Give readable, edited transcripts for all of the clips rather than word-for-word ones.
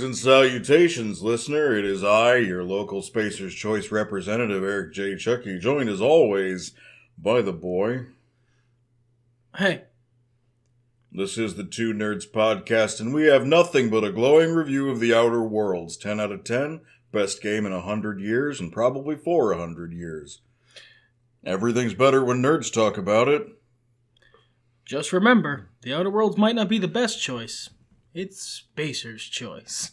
and salutations, listener. It is I, your local Spacer's Choice representative, Eric J. Chucci, joined as always by the boy. Hey. This is the Two Nerds Podcast, and we have nothing but a glowing review of The Outer Worlds. 10 out of 10, best game in 100 years, and probably for 100 years. Everything's better when nerds talk about it. Just remember, The Outer Worlds might not be the best choice. It's Spacer's choice.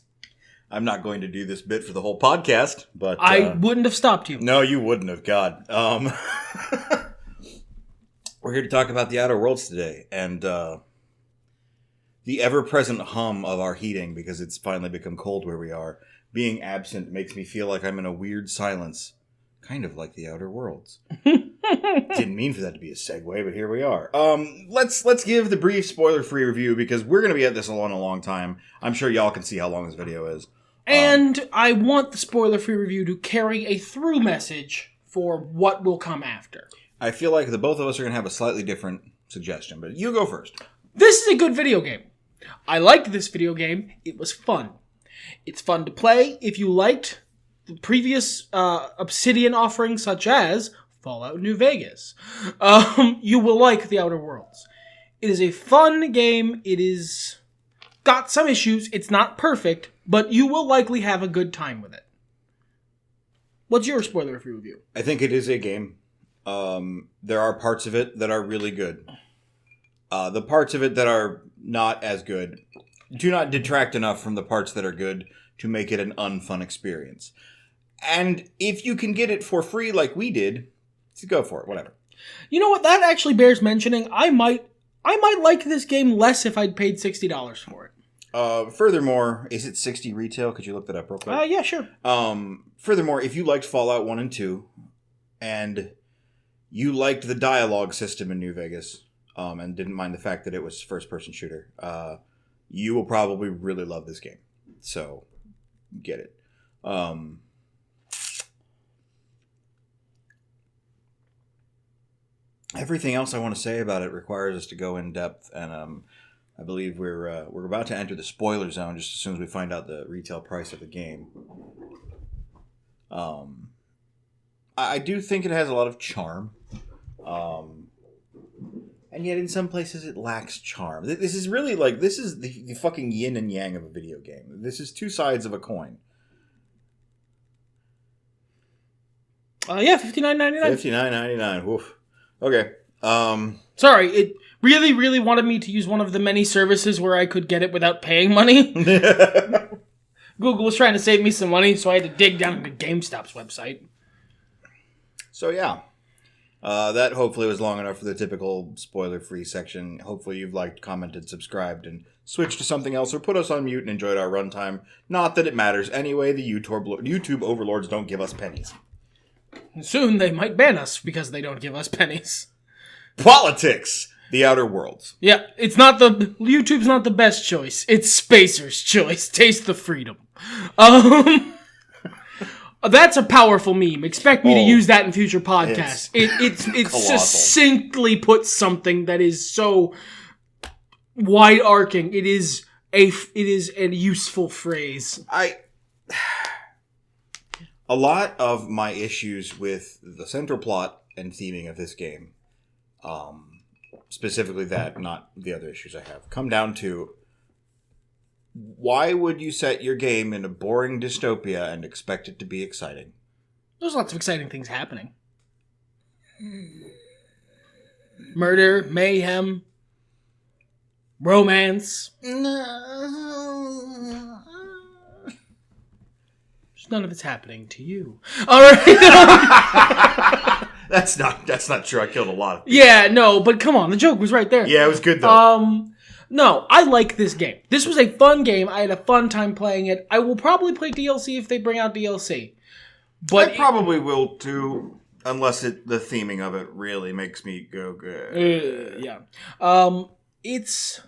I'm not going to do this bit for the whole podcast, but... I wouldn't have stopped you. No, you wouldn't have, God. We're here to talk about The Outer Worlds today, and the ever-present hum of our heating, because it's finally become cold where we are, being absent makes me feel like I'm in a weird silence, kind of like The Outer Worlds. Didn't mean for that to be a segue, but here we are. Let's give the brief spoiler-free review, because we're going to be at this a long time. I'm sure y'all can see how long this video is. And I want the spoiler-free review to carry a through message for what will come after. I feel like the both of us are going to have a slightly different suggestion, but you go first. This is a good video game. I liked this video game. It was fun. It's fun to play if you liked the previous Obsidian offerings, such as Fallout New Vegas. You will like The Outer Worlds. It is a fun game. It is got some issues. It's not perfect, but you will likely have a good time with it. What's your spoiler-free review? I think it is a game. There are parts of it that are really good. The parts of it that are not as good do not detract enough from the parts that are good to make it an unfun experience. And if you can get it for free like we did, go for it, whatever. You know what? That actually bears mentioning. I might like this game less if I'd paid $60 for it. Furthermore, is it 60 retail? Could you look that up real quick? Yeah, sure. Furthermore, if you liked Fallout 1 and 2, and you liked the dialogue system in New Vegas, and didn't mind the fact that it was first-person shooter, you will probably really love this game. So, get it. Everything else I want to say about it requires us to go in depth, and I believe we're about to enter the spoiler zone just as soon as we find out the retail price of the game. I do think it has a lot of charm, and yet in some places it lacks charm. This is really this is the fucking yin and yang of a video game. This is two sides of a coin. Yeah, $59.99. $59.99. Woof. Okay. Sorry, it really, really wanted me to use one of the many services where I could get it without paying money. Google was trying to save me some money, so I had to dig down into GameStop's website. So yeah, that hopefully was long enough for the typical spoiler-free section. Hopefully you've liked, commented, subscribed, and switched to something else, or put us on mute and enjoyed our runtime. Not that it matters. Anyway, the YouTube overlords don't give us pennies. Soon they might ban us because they don't give us pennies. Politics! The Outer Worlds. Yeah, YouTube's not the best choice. It's Spacer's choice. Taste the freedom. That's a powerful meme. Expect me to use that in future podcasts. It succinctly puts something that is so wide-arcing. It is a useful phrase. A lot of my issues with the central plot and theming of this game, specifically that, not the other issues I have, come down to why would you set your game in a boring dystopia and expect it to be exciting? There's lots of exciting things happening. Murder, mayhem, romance. None of it's happening to you. All right. That's not true. I killed a lot of people. Yeah, no, but come on. The joke was right there. Yeah, it was good, though. No, I like this game. This was a fun game. I had a fun time playing it. I will probably play DLC if they bring out DLC. But I probably will, too, unless the theming of it really makes me go good. Yeah. It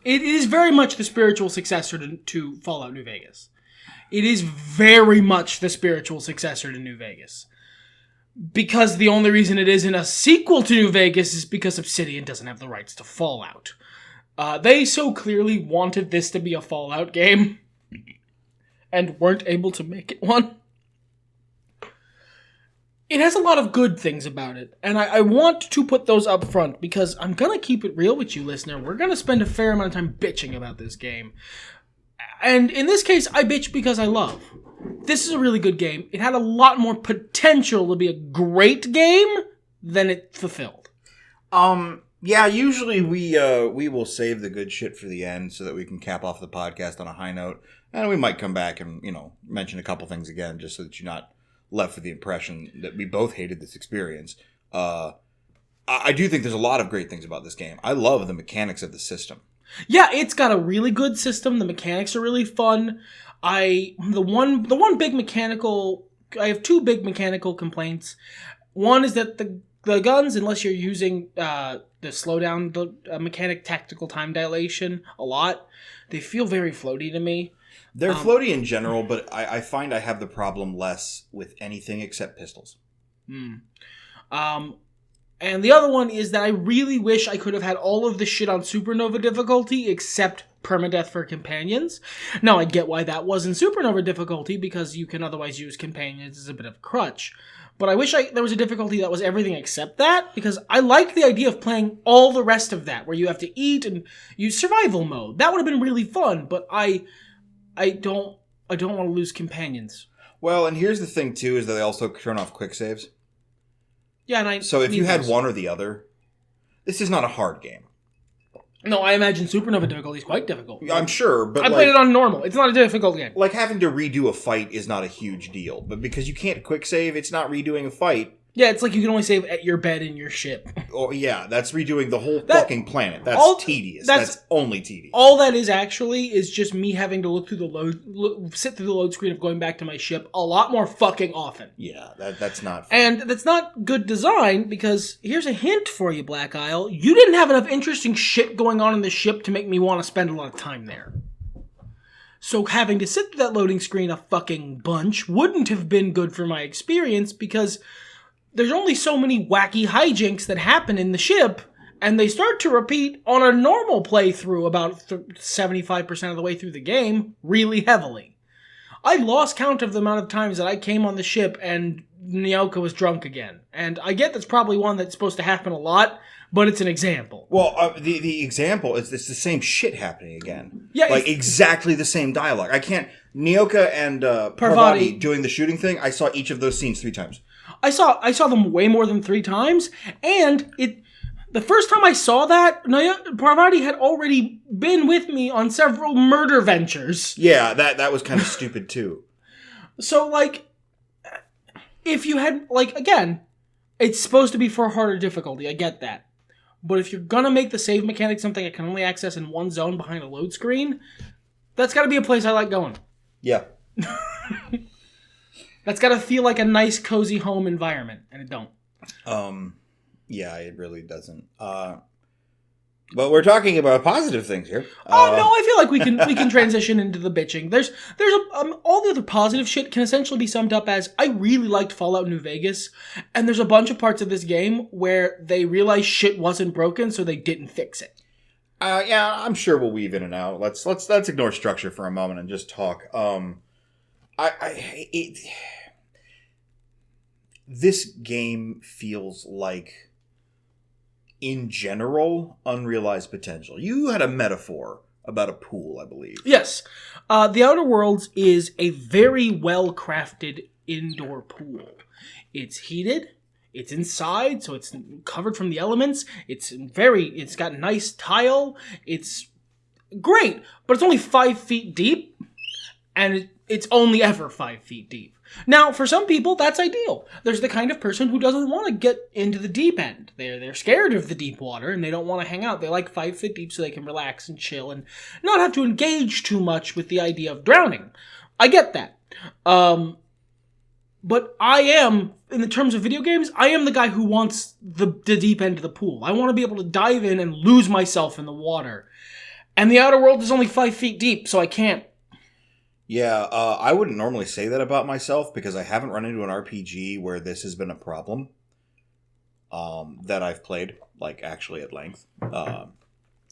is very much the spiritual successor to Fallout New Vegas. It is very much the spiritual successor to New Vegas. Because the only reason it isn't a sequel to New Vegas is because Obsidian doesn't have the rights to Fallout. They so clearly wanted this to be a Fallout game and weren't able to make it one. It has a lot of good things about it, and I want to put those up front because I'm going to keep it real with you, listener. We're going to spend a fair amount of time bitching about this game. And in this case, I bitch because I love. This is a really good game. It had a lot more potential to be a great game than it fulfilled. Yeah, usually we will save the good shit for the end so that we can cap off the podcast on a high note. And we might come back and, mention a couple things again just so that you're not left with the impression that we both hated this experience. I do think there's a lot of great things about this game. I love the mechanics of the system. Yeah, it's got a really good system. The mechanics are really fun. I have two big mechanical complaints. One is that the guns, unless you're using the slowdown the mechanic, tactical time dilation a lot, they feel very floaty to me. They're floaty in general, but I find I have the problem less with anything except pistols. And the other one is that I really wish I could have had all of the shit on Supernova difficulty except permadeath for companions. Now, I get why that was in Supernova difficulty because you can otherwise use companions as a bit of a crutch. But I wish there was a difficulty that was everything except that, because I like the idea of playing all the rest of that, where you have to eat and use survival mode. That would have been really fun, but I don't want to lose companions. Well, and here's the thing, too, is that they also turn off quick saves. Yeah, so if you had one or the other, this is not a hard game. No, I imagine Supernova difficulty is quite difficult. I'm sure, but I played it on normal. It's not a difficult game. Like, having to redo a fight is not a huge deal, but because you can't quick save, it's not redoing a fight. Yeah, it's like you can only save at your bed in your ship. Oh, yeah, that's redoing the whole fucking planet. That's tedious. That's only tedious. All that is actually is just me having to look through the sit through the load screen of going back to my ship a lot more fucking often. Yeah, that's not fun. And that's not good design, because here's a hint for you, Black Isle. You didn't have enough interesting shit going on in the ship to make me want to spend a lot of time there. So having to sit through that loading screen a fucking bunch wouldn't have been good for my experience, because there's only so many wacky hijinks that happen in the ship, and they start to repeat on a normal playthrough about 75% of the way through the game, really heavily. I lost count of the amount of times that I came on the ship and Nyoka was drunk again. And I get that's probably one that's supposed to happen a lot, but it's an example. Well, the example is it's the same shit happening again. Yeah, like exactly the same dialogue. I can't... Nyoka and Parvati doing the shooting thing, I saw each of those scenes 3 times. I saw them way more than 3 times, and the first time I saw that, Parvati had already been with me on several murder ventures. Yeah, that was kind of stupid too. So, if you had, again, it's supposed to be for a harder difficulty, I get that. But if you're gonna make the save mechanic something I can only access in one zone behind a load screen, that's gotta be a place I like going. Yeah. That's gotta feel like a nice, cozy home environment, and it don't. Yeah, it really doesn't. But we're talking about positive things here. No, I feel like we can transition into the bitching. There's all the other positive shit can essentially be summed up as, I really liked Fallout New Vegas, and there's a bunch of parts of this game where they realized shit wasn't broken, so they didn't fix it. Yeah, I'm sure we'll weave in and out. Let's ignore structure for a moment and just talk. This game feels like, in general, unrealized potential. You had a metaphor about a pool, I believe. Yes. The Outer Worlds is a very well-crafted indoor pool. It's heated. It's inside, so it's covered from the elements. It's got nice tile. It's great, but it's only 5 feet deep, and it's only ever 5 feet deep. Now, for some people, that's ideal. There's the kind of person who doesn't want to get into the deep end. They're scared of the deep water, and they don't want to hang out. They like 5 feet deep so they can relax and chill and not have to engage too much with the idea of drowning. I get that. But I am, in the terms of video games, I am the guy who wants the deep end of the pool. I want to be able to dive in and lose myself in the water. And the Outer World is only 5 feet deep, so I can't. Yeah, I wouldn't normally say that about myself because I haven't run into an RPG where this has been a problem that I've played, actually at length.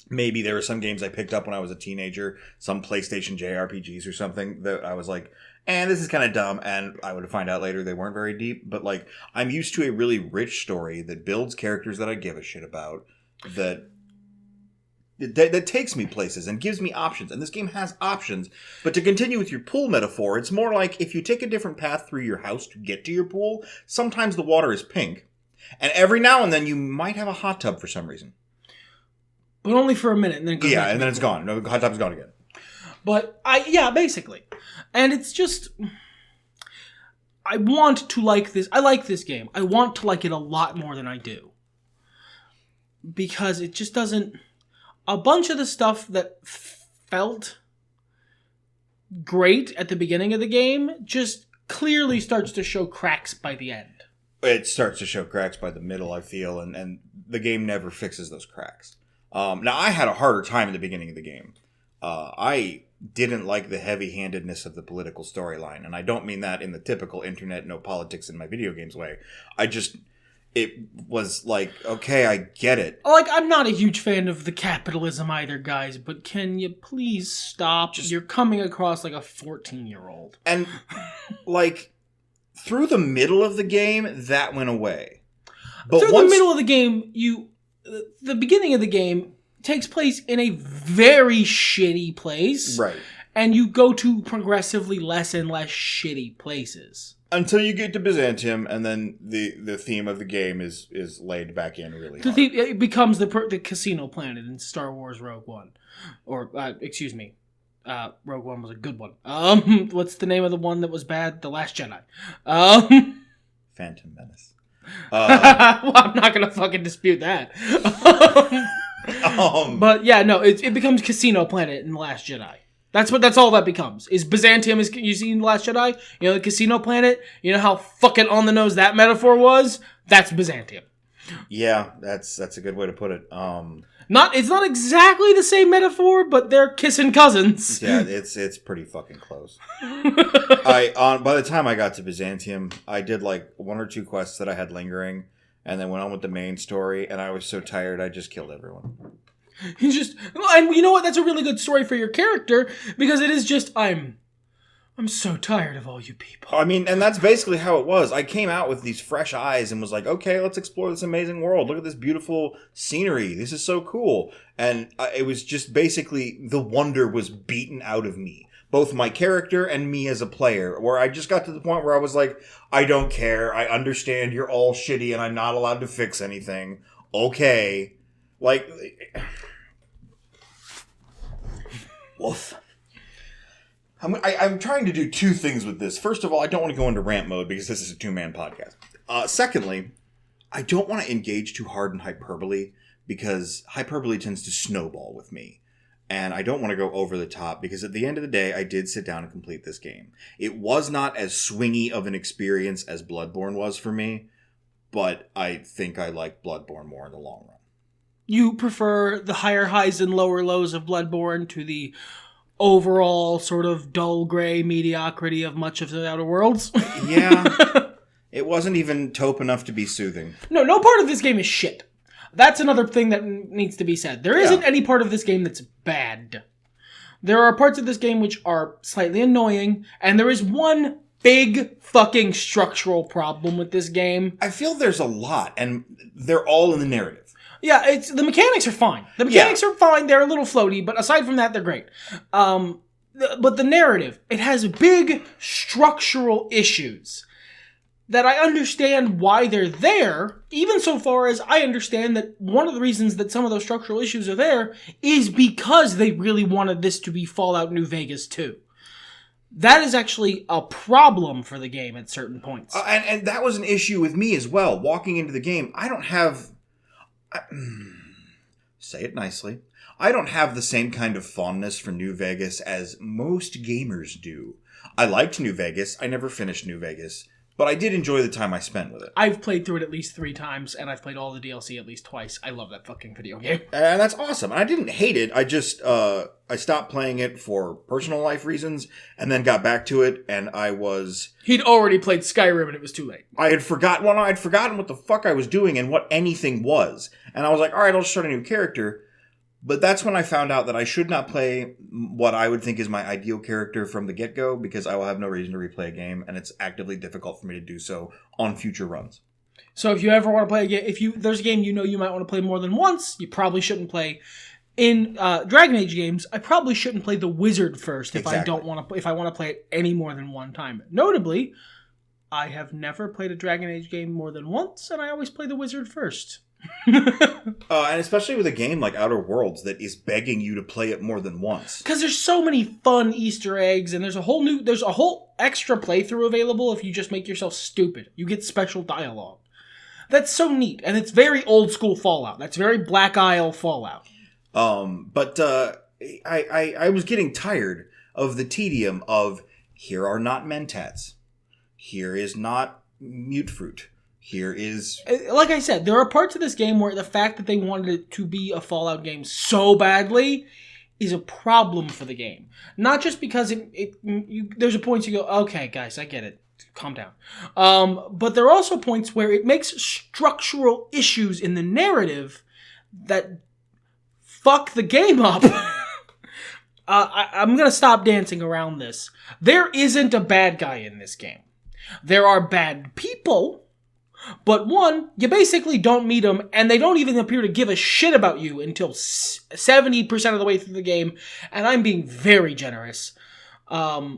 maybe there were some games I picked up when I was a teenager, some PlayStation JRPGs or something that I was like, this is kind of dumb, and I would find out later they weren't very deep. But like, I'm used to a really rich story that builds characters that I give a shit about, that takes me places and gives me options. And this game has options. But to continue with your pool metaphor, it's more like if you take a different path through your house to get to your pool, sometimes the water is pink. And every now and then you might have a hot tub for some reason. But only for a minute, and then it goes back and then it's gone. No, the hot tub's gone again. But basically. And it's just, I want to like this. I like this game. I want to like it a lot more than I do. Because it just doesn't, a bunch of the stuff that felt great at the beginning of the game just clearly starts to show cracks by the end. It starts to show cracks by the middle, I feel, and the game never fixes those cracks. Now, I had a harder time in the beginning of the game. I didn't like the heavy-handedness of the political storyline, and I don't mean that in the typical internet, no politics in my video games way. It was like, okay, I get it. Like, I'm not a huge fan of the capitalism either, guys, but can you please stop? You're coming across like a 14-year-old. And, like, through the middle of the game, that went away. But through the middle of the game, the beginning of the game takes place in a very shitty place. Right. And you go to progressively less and less shitty places. Until you get to Byzantium, and then the theme of the game is laid back in really hard. It becomes the casino planet in Star Wars Rogue One. Or, Rogue One was a good one. What's the name of the one that was bad? The Last Jedi. Phantom Menace. Well, I'm not gonna fucking dispute that. But yeah, no, it becomes Casino Planet in The Last Jedi. That's all that becomes. Is Byzantium, you seen The Last Jedi? You know, the Casino Planet? You know how fucking on the nose that metaphor was? That's Byzantium. Yeah, that's a good way to put it. It's not exactly the same metaphor, but they're kissing cousins. Yeah, it's pretty fucking close. By the time I got to Byzantium, I did like 1 or 2 quests that I had lingering, and then went on with the main story, and I was so tired I just killed everyone. And you know what? That's a really good story for your character, because it is just, I'm so tired of all you people. I mean, and that's basically how it was. I came out with these fresh eyes and was like, okay, let's explore this amazing world. Look at this beautiful scenery. This is so cool. And it was just basically the wonder was beaten out of me. Both my character and me as a player, where I just got to the point where I was like, I don't care. I understand you're all shitty and I'm not allowed to fix anything. Okay. Like, woof. I'm trying to do 2 things with this. First of all, I don't want to go into rant mode because this is a 2-man podcast. Secondly, I don't want to engage too hard in hyperbole because hyperbole tends to snowball with me. And I don't want to go over the top because at the end of the day, I did sit down and complete this game. It was not as swingy of an experience as Bloodborne was for me, but I think I like Bloodborne more in the long run. You prefer the higher highs and lower lows of Bloodborne to the overall sort of dull gray mediocrity of much of the Outer Worlds? Yeah. It wasn't even taupe enough to be soothing. No part of this game is shit. That's another thing that needs to be said. There isn't any part of this game that's bad. There are parts of this game which are slightly annoying, and there is one big fucking structural problem with this game. I feel there's a lot, and they're all in the narrative. Yeah, the mechanics are fine. The mechanics are fine. They're a little floaty, but aside from that, they're great. But the narrative, it has big structural issues that I understand why they're there, even so far as I understand that one of the reasons that some of those structural issues are there is because they really wanted this to be Fallout New Vegas 2. That is actually a problem for the game at certain points. And that was an issue with me as well. Walking into the game, I don't have... say it nicely. I don't have the same kind of fondness for New Vegas as most gamers do. I liked New Vegas. I never finished New Vegas. But I did enjoy the time I spent with it. I've played through it at least 3 times, and I've played all the DLC at least twice. I love that fucking video game. And that's awesome. And I didn't hate it. I just, I stopped playing it for personal life reasons, and then got back to it, and I was... He'd already played Skyrim, and it was too late. I'd forgotten what the fuck I was doing and what anything was. And I was like, alright, I'll just start a new character. But that's when I found out that I should not play what I would think is my ideal character from the get-go, because I will have no reason to replay a game, and it's actively difficult for me to do so on future runs. So if you ever want to play a game, there's a game you might want to play more than once, you probably shouldn't play. In Dragon Age games, I probably shouldn't play the wizard first if I want to play it any more than one time. Notably, I have never played a Dragon Age game more than once, and I always play the wizard first. And especially with a game like Outer Worlds that is begging you to play it more than once. Because there's so many fun Easter eggs, and there's a whole extra playthrough available if you just make yourself stupid. You get special dialogue. That's so neat, and it's very old school Fallout. That's very Black Isle Fallout. But I was getting tired of the tedium of, here are not mentats. Here is not mute fruit. Here is... Like I said, there are parts of this game where the fact that they wanted it to be a Fallout game so badly is a problem for the game. Not just because there's a point you go, okay, guys, I get it. Calm down. But there are also points where it makes structural issues in the narrative that fuck the game up. I'm going to stop dancing around this. There isn't a bad guy in this game. There are bad people, but one, you basically don't meet them, and they don't even appear to give a shit about you until 70% of the way through the game, and I'm being very generous. I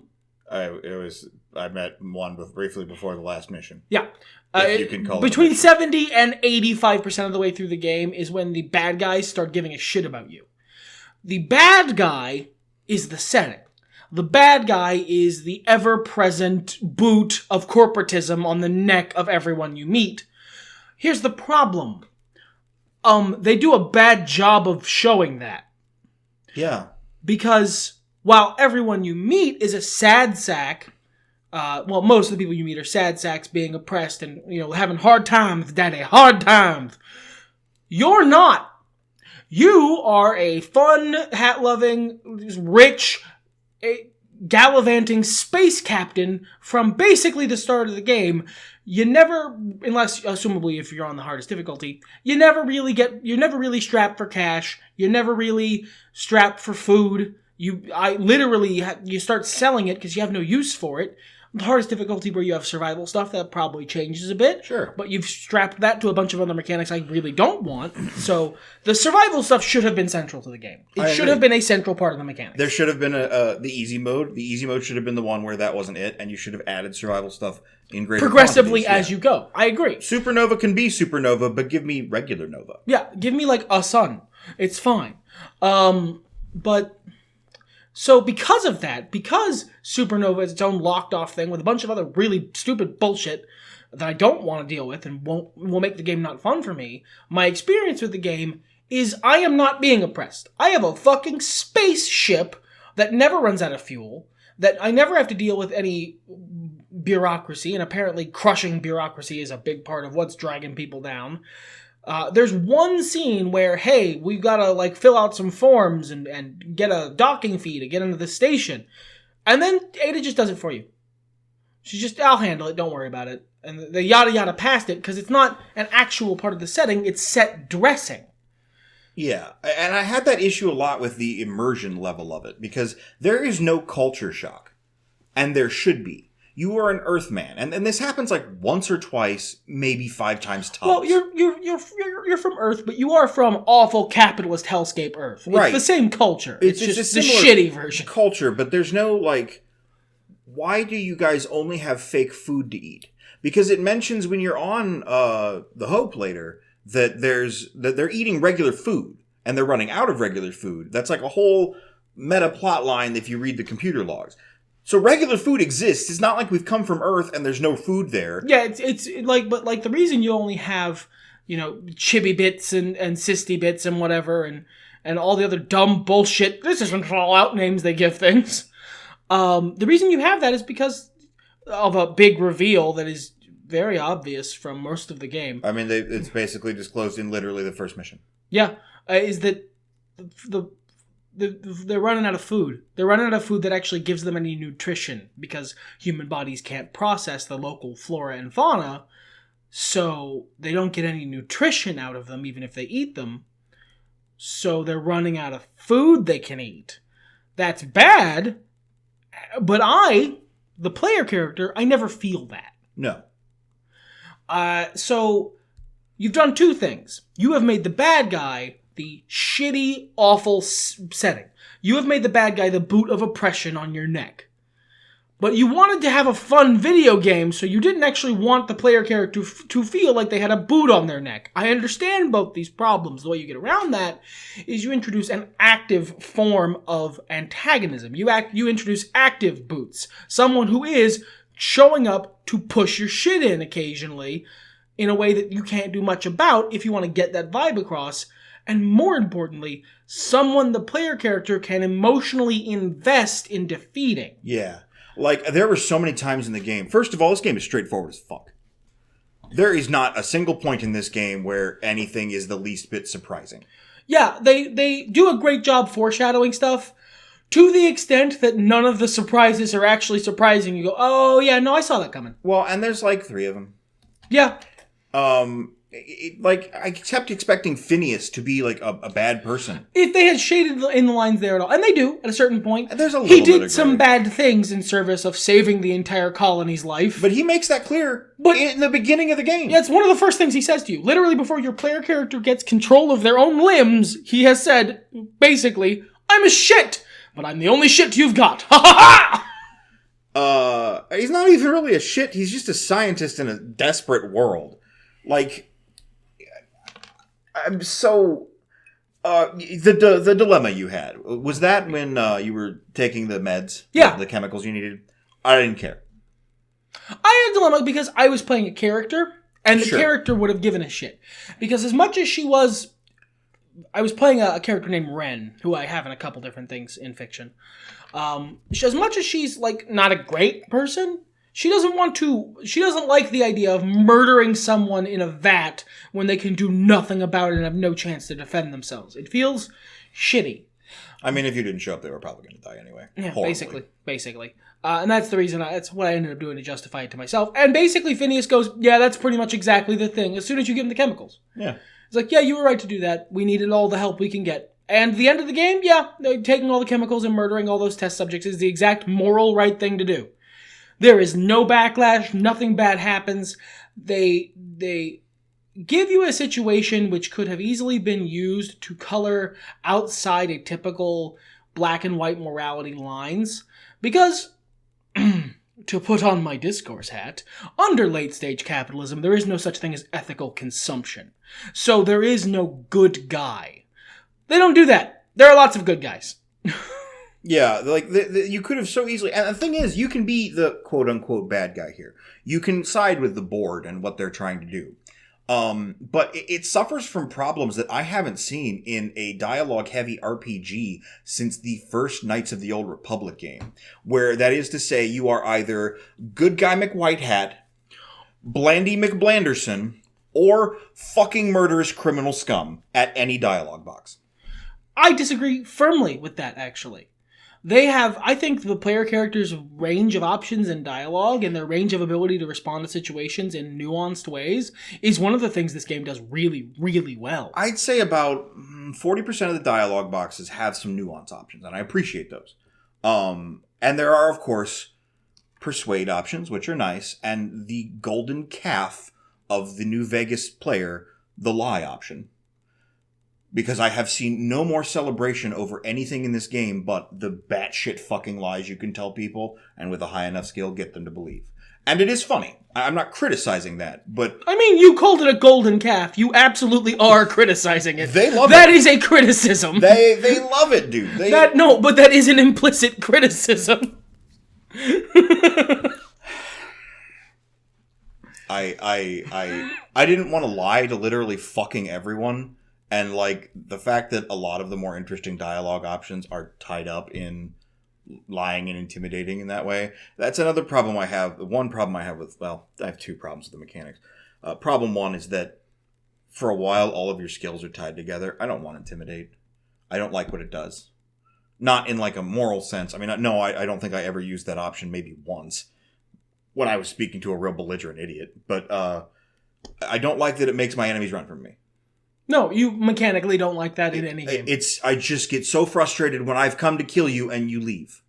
met one briefly before the last mission. Yeah. If you can call between 70 and 85% of the way through the game is when the bad guys start giving a shit about you. The bad guy is the setting. The bad guy is the ever-present boot of corporatism on the neck of everyone you meet. Here's the problem. They do a bad job of showing that. Yeah. Because while everyone you meet is a sad sack... most of the people you meet are sad sacks being oppressed and, having hard times, daddy, hard times. You're not. You are a fun, hat-loving, rich, gallivanting space captain from basically the start of the game. You never, unless, assumably, if you're on the hardest difficulty, you're never really strapped for cash. You're never really strapped for food. You start selling it because you have no use for it. The hardest difficulty where you have survival stuff, that probably changes a bit. Sure. But you've strapped that to a bunch of other mechanics I really don't want. So the survival stuff should have been central to the game. It should have been a central part of the mechanics. There should have been the easy mode. The easy mode should have been the one where that wasn't it, and you should have added survival stuff in greater progressively quantities. As you go. I agree. Supernova can be Supernova, but give me regular Nova. Yeah, give me like a sun. It's fine. But... So because of that, because Supernova is its own locked-off thing with a bunch of other really stupid bullshit that I don't want to deal with and will make the game not fun for me, my experience with the game is I am not being oppressed. I have a fucking spaceship that never runs out of fuel, that I never have to deal with any bureaucracy, and apparently crushing bureaucracy is a big part of what's dragging people down. There's one scene where, hey, we've got to fill out some forms and get a docking fee to get into the station. And then Ada just does it for you. She's just, I'll handle it, don't worry about it. And the yada yada past it, because it's not an actual part of the setting, it's set dressing. Yeah, and I had that issue a lot with the immersion level of it, because there is no culture shock. And there should be. You are an Earthman, and this happens once or twice, maybe 5 times tops. Well, you're from Earth, but you are from awful capitalist hellscape Earth. It's the same culture. It's just the shitty version. Culture, but there's no why do you guys only have fake food to eat? Because it mentions when you're on the Hope later that they're eating regular food and they're running out of regular food. That's a whole meta plot line if you read the computer logs. So regular food exists. It's not like we've come from Earth and there's no food there. Yeah, it's the reason you only have, chibi bits and sisty bits and whatever and all the other dumb bullshit. This isn't Fallout names they give things. The reason you have that is because of a big reveal that is very obvious from most of the game. I mean, it's basically disclosed in literally the first mission. Yeah, is that they're running out of food. They're running out of food that actually gives them any nutrition because human bodies can't process the local flora and fauna, so they don't get any nutrition out of them even if they eat them. so they're running out of food they can eat. That's bad, but the player character, I never feel that. No. So you've done two things. You have made the bad guy the shitty, awful setting. You have made the bad guy the boot of oppression on your neck. But you wanted to have a fun video game, so you didn't actually want the player character to feel like they had a boot on their neck. I understand both these problems. The way you get around that is you introduce an active form of antagonism. You introduce active boots. Someone who is showing up to push your shit in occasionally in a way that you can't do much about if you want to get that vibe across. And more importantly, someone the player character can emotionally invest in defeating. Yeah. Like, there were so many times in the game. First of all, this game is straightforward as fuck. There is not a single point in this game where anything is the least bit surprising. Yeah, they do a great job foreshadowing stuff to the extent that none of the surprises are actually surprising. You go, oh, yeah, no, I saw that coming. Well, and there's like 3 of them. Yeah. I kept expecting Phineas to be like a bad person. If they had shaded in the lines there at all, and they do at a certain point. There's a little he bit did of some gray. bad things in service of saving the entire colony's life. But he makes that clear in the beginning of the game. Yeah, it's one of the first things he says to you. Literally before your player character gets control of their own limbs, he has said, basically, I'm a shit, but I'm the only shit you've got. Ha ha ha! He's not even really a shit. He's just a scientist in a desperate world. Like, I'm so... the dilemma you had, was that when you were taking the meds? Yeah. The chemicals you needed? I didn't care. I had a dilemma because I was playing a character, and the Sure. character would have given a shit. Because as much as she was... I was playing a character named Ren, who I have in a couple different things in fiction. As much as she's, like, not a great person... She doesn't like the idea of murdering someone in a vat when they can do nothing about it and have no chance to defend themselves. It feels shitty. I mean, if you didn't show up, they were probably going to die anyway. Yeah, Horribly. basically. And that's the reason, that's what I ended up doing to justify it to myself. And basically Phineas goes, yeah, that's pretty much exactly the thing, as soon as you give him the chemicals. Yeah. It's like, yeah, you were right to do that. We needed all the help we can get. And the end of the game, yeah, taking all the chemicals and murdering all those test subjects is the exact moral right thing to do. There is no backlash. Nothing bad happens. They give you a situation which could have easily been used to color outside a typical black and white morality lines. Because, to put on my discourse hat, under late-stage capitalism, there is no such thing as ethical consumption. So there is no good guy. They don't do that. There are lots of good guys. Yeah, like, you could have so easily... And the thing is, you can be the quote-unquote bad guy here. You can side with the board and what they're trying to do. But it suffers from problems that I haven't seen in a dialogue-heavy RPG since the first Knights of the Old Republic game. Where, that is to say, you are either good guy McWhitehat, Blandy McBlanderson, or fucking murderous criminal scum at any dialogue box. I disagree firmly with that, actually. They have, I think, the player character's range of options in dialogue and their range of ability to respond to situations in nuanced ways is one of the things this game does really, really well. I'd say about 40% of the dialogue boxes have some nuance options, and I appreciate those. And there are, of course, persuade options, which are nice, and the golden calf of the New Vegas player, the lie option. Because I have seen no more celebration over anything in this game but the batshit fucking lies you can tell people, and with a high enough skill, get them to believe. And it is funny. I'm not criticizing that, but... I mean, you called it a golden calf. You absolutely are criticizing it. They love That it. is a criticism. They love it, dude. No, but that is an implicit criticism. I didn't want to lie to literally fucking everyone. And, like, the fact that a lot of the more interesting dialogue options are tied up in lying and intimidating in that way, that's another problem I have. The one problem I have with, well, I have two problems with the mechanics. Problem one is that for a while, all of your skills are tied together. I don't want to intimidate. I don't like what it does. Not in, like, a moral sense. I mean, no, I don't think I ever used that option maybe once when I was speaking to a real belligerent idiot. But I don't like that it makes my enemies run from me. No, you mechanically don't like that in any game. I just get so frustrated when I've come to kill you and you leave.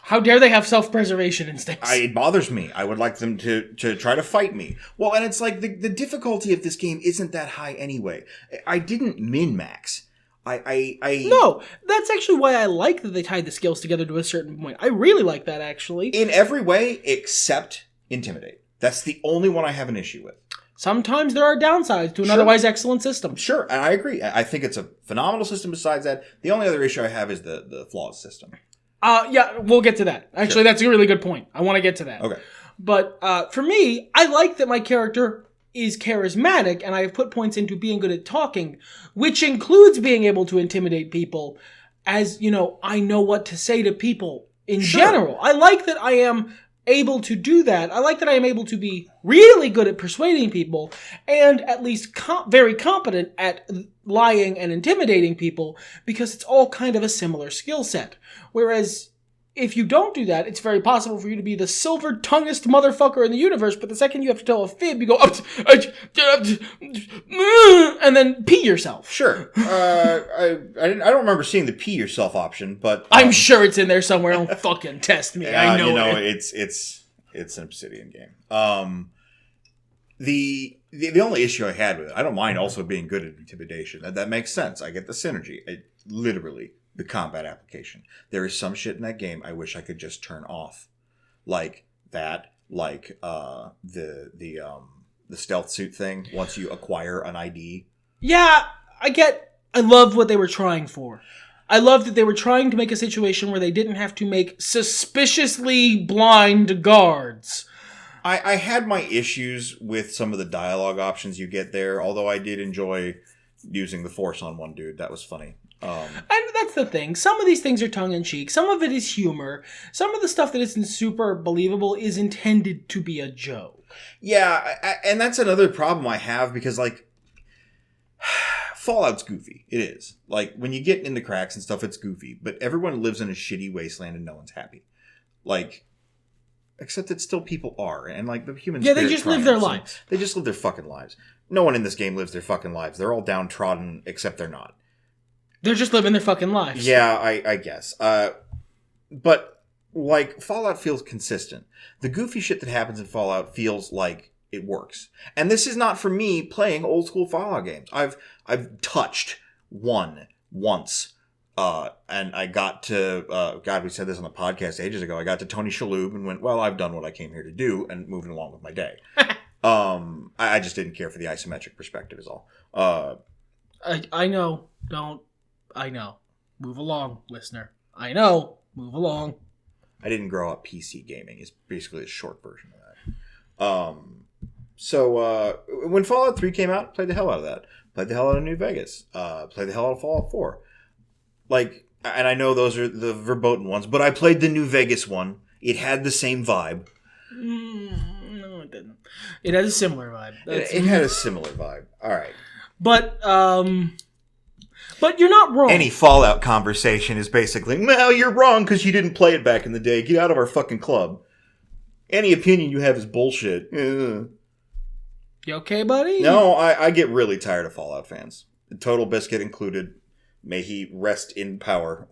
How dare they have self-preservation instincts? It bothers me. I would like them to try to fight me. Well, and it's like the difficulty of this game isn't that high anyway. I didn't min-max. No, that's actually why I like that they tied the skills together to a certain point. I really like that, actually. In every way except Intimidate. That's the only one I have an issue with. Sometimes there are downsides to an otherwise excellent system. Sure, and I agree. I think it's a phenomenal system besides that. The only other issue I have is the flaws system. Yeah, we'll get to that. Actually, That's a really good point. I want to get to that. Okay. But for me, I like that my character is charismatic, and I have put points into being good at talking, which includes being able to intimidate people, as, I know what to say to people in general. I like that I am able to do that. I like that I am able to be really good at persuading people, and at least very competent at lying and intimidating people, because it's all kind of a similar skill set. Whereas if you don't do that, it's very possible for you to be the silver-tonguest motherfucker in the universe, but the second you have to tell a fib, you go, and then pee yourself. Sure. I don't remember seeing the pee yourself option, but... I'm sure it's in there somewhere. Don't fucking test me. I know it's an Obsidian game. The only issue I had with it, I don't mind also being good at intimidation. That makes sense. I get the synergy. Literally... the combat application. There is some shit in that game I wish I could just turn off. Like that, like the stealth suit thing once you acquire an ID. Yeah, I love what they were trying for. I love that they were trying to make a situation where they didn't have to make suspiciously blind guards. I had my issues with some of the dialogue options you get there, although I did enjoy using the force on one dude. That was funny. And that's the thing. Some of these things are tongue-in-cheek. Some of it is humor. Some of the stuff that isn't super believable is intended to be a joke. Yeah, and that's another problem I have because, like, Fallout's goofy. It is. Like, when you get in the cracks and stuff, it's goofy. But everyone lives in a shitty wasteland and no one's happy. Like, except that still people are. And, like, the human spirit they just live their lives. They just live their fucking lives. No one in this game lives their fucking lives. They're all downtrodden, except they're not. They're just living their fucking lives. Yeah, I guess. But, like, Fallout feels consistent. The goofy shit that happens in Fallout feels like it works. And this is not for me playing old school Fallout games. I've touched one once. And I got to, God, we said this on the podcast ages ago. I got to Tony Shalhoub and went, well, I've done what I came here to do, and moving along with my day. I just didn't care for the isometric perspective is all. I know. I know. Move along, listener. I know. Move along. I didn't grow up PC gaming is basically a short version of that. So when Fallout 3 came out, played the hell out of that. Played the hell out of New Vegas. Played the hell out of Fallout 4. Like, and I know those are the verboten ones, but I played the New Vegas one. It had the same vibe. No, it didn't. It had a similar vibe. It had a similar vibe. All right. But you're not wrong. Any Fallout conversation is basically, well, you're wrong because you didn't play it back in the day. Get out of our fucking club. Any opinion you have is bullshit. You okay, buddy? No, I get really tired of Fallout fans. Total Biscuit included. May he rest in power.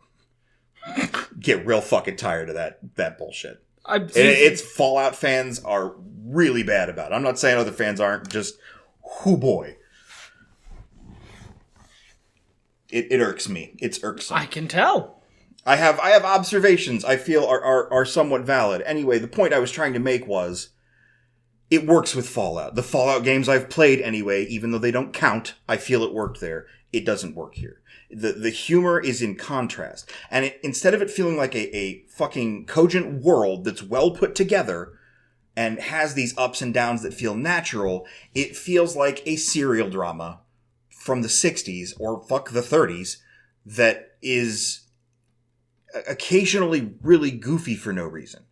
Get real fucking tired of that bullshit. It's Fallout fans are really bad about it. I'm not saying other fans aren't, just, whoo boy. It irks me. It's irksome. I can tell. I have observations I feel are somewhat valid. Anyway, the point I was trying to make was it works with Fallout. The Fallout games I've played anyway, even though they don't count, I feel it worked there. It doesn't work here. The humor is in contrast. And instead of it feeling like a fucking cogent world that's well put together and has these ups and downs that feel natural, it feels like a serial drama from the 60s, or fuck the 30s, that is occasionally really goofy for no reason.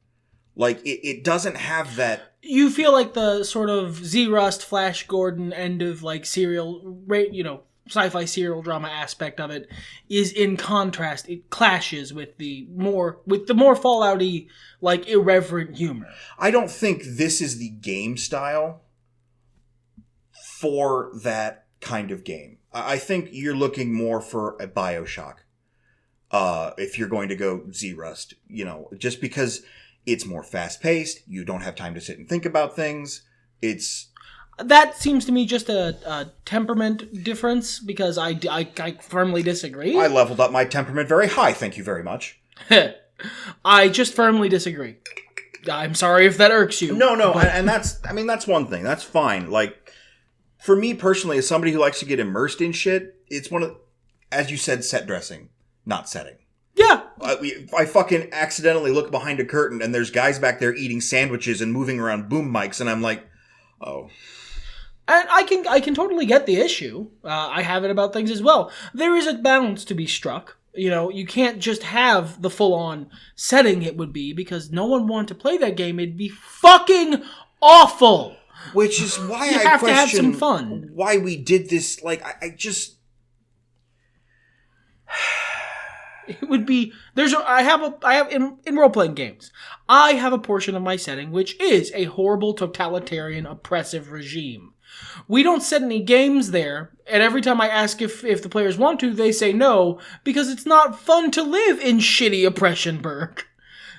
Like, it doesn't have that... You feel like the sort of Z-Rust, Flash Gordon end of, like, sci-fi serial drama aspect of it is in contrast. It clashes with the more Fallout-y, like, irreverent humor. I don't think this is the game style for that kind of game. I think you're looking more for a BioShock. If you're going to go Z-Rust, just because it's more fast-paced, you don't have time to sit and think about things. That seems to me just a temperament difference, because I firmly disagree. I leveled up my temperament very high, thank you very much. I just firmly disagree. I'm sorry if that irks you. No, and that's one thing. That's fine. Like, for me personally, as somebody who likes to get immersed in shit, it's one of, as you said, set dressing, not setting. Yeah. I fucking accidentally look behind a curtain and there's guys back there eating sandwiches and moving around boom mics, and I'm like, oh. And I can totally get the issue. I have it about things as well. There is a balance to be struck. You can't just have the full-on setting it would be, because no one wanted to play that game. It'd be fucking awful. Which is why you I have question to have some fun. Why we did this. Like, I just... It would be... I have in role-playing games, I have a portion of my setting which is a horrible, totalitarian, oppressive regime. We don't set any games there, and every time I ask if the players want to, they say no, because it's not fun to live in shitty Oppressionburg.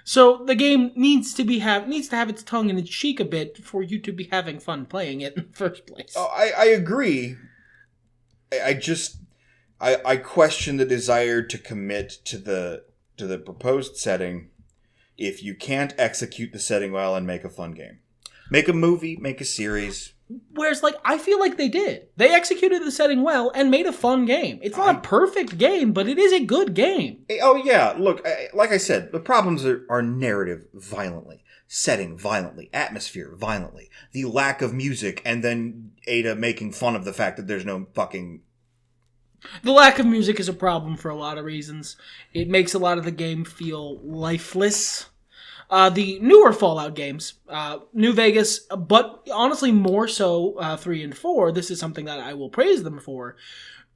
So the game needs to have its tongue in its cheek a bit for you to be having fun playing it in the first place. Oh, I agree. I question the desire to commit to the proposed setting if you can't execute the setting well and make a fun game. Make a movie, make a series. Whereas, I feel like they did. They executed the setting well and made a fun game. It's not a perfect game, but it is a good game. Oh, yeah. Look, like I said, the problems are narrative violently, setting violently, atmosphere violently, the lack of music, and then Ada making fun of the fact that there's no fucking... The lack of music is a problem for a lot of reasons. It makes a lot of the game feel lifeless. The newer Fallout games, New Vegas, but honestly more so 3 and 4, this is something that I will praise them for,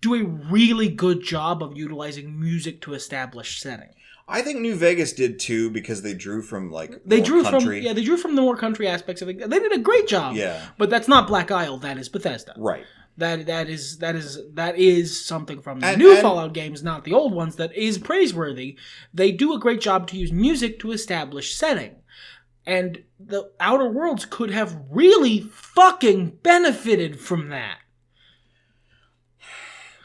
do a really good job of utilizing music to establish setting. I think New Vegas did too, because they drew from country. They drew from the more country aspects of it. They did a great job. Yeah. But that's not Black Isle, that is Bethesda. Right. That is something from the new Fallout games, not the old ones, that is praiseworthy. They do a great job to use music to establish setting. And the Outer Worlds could have really fucking benefited from that.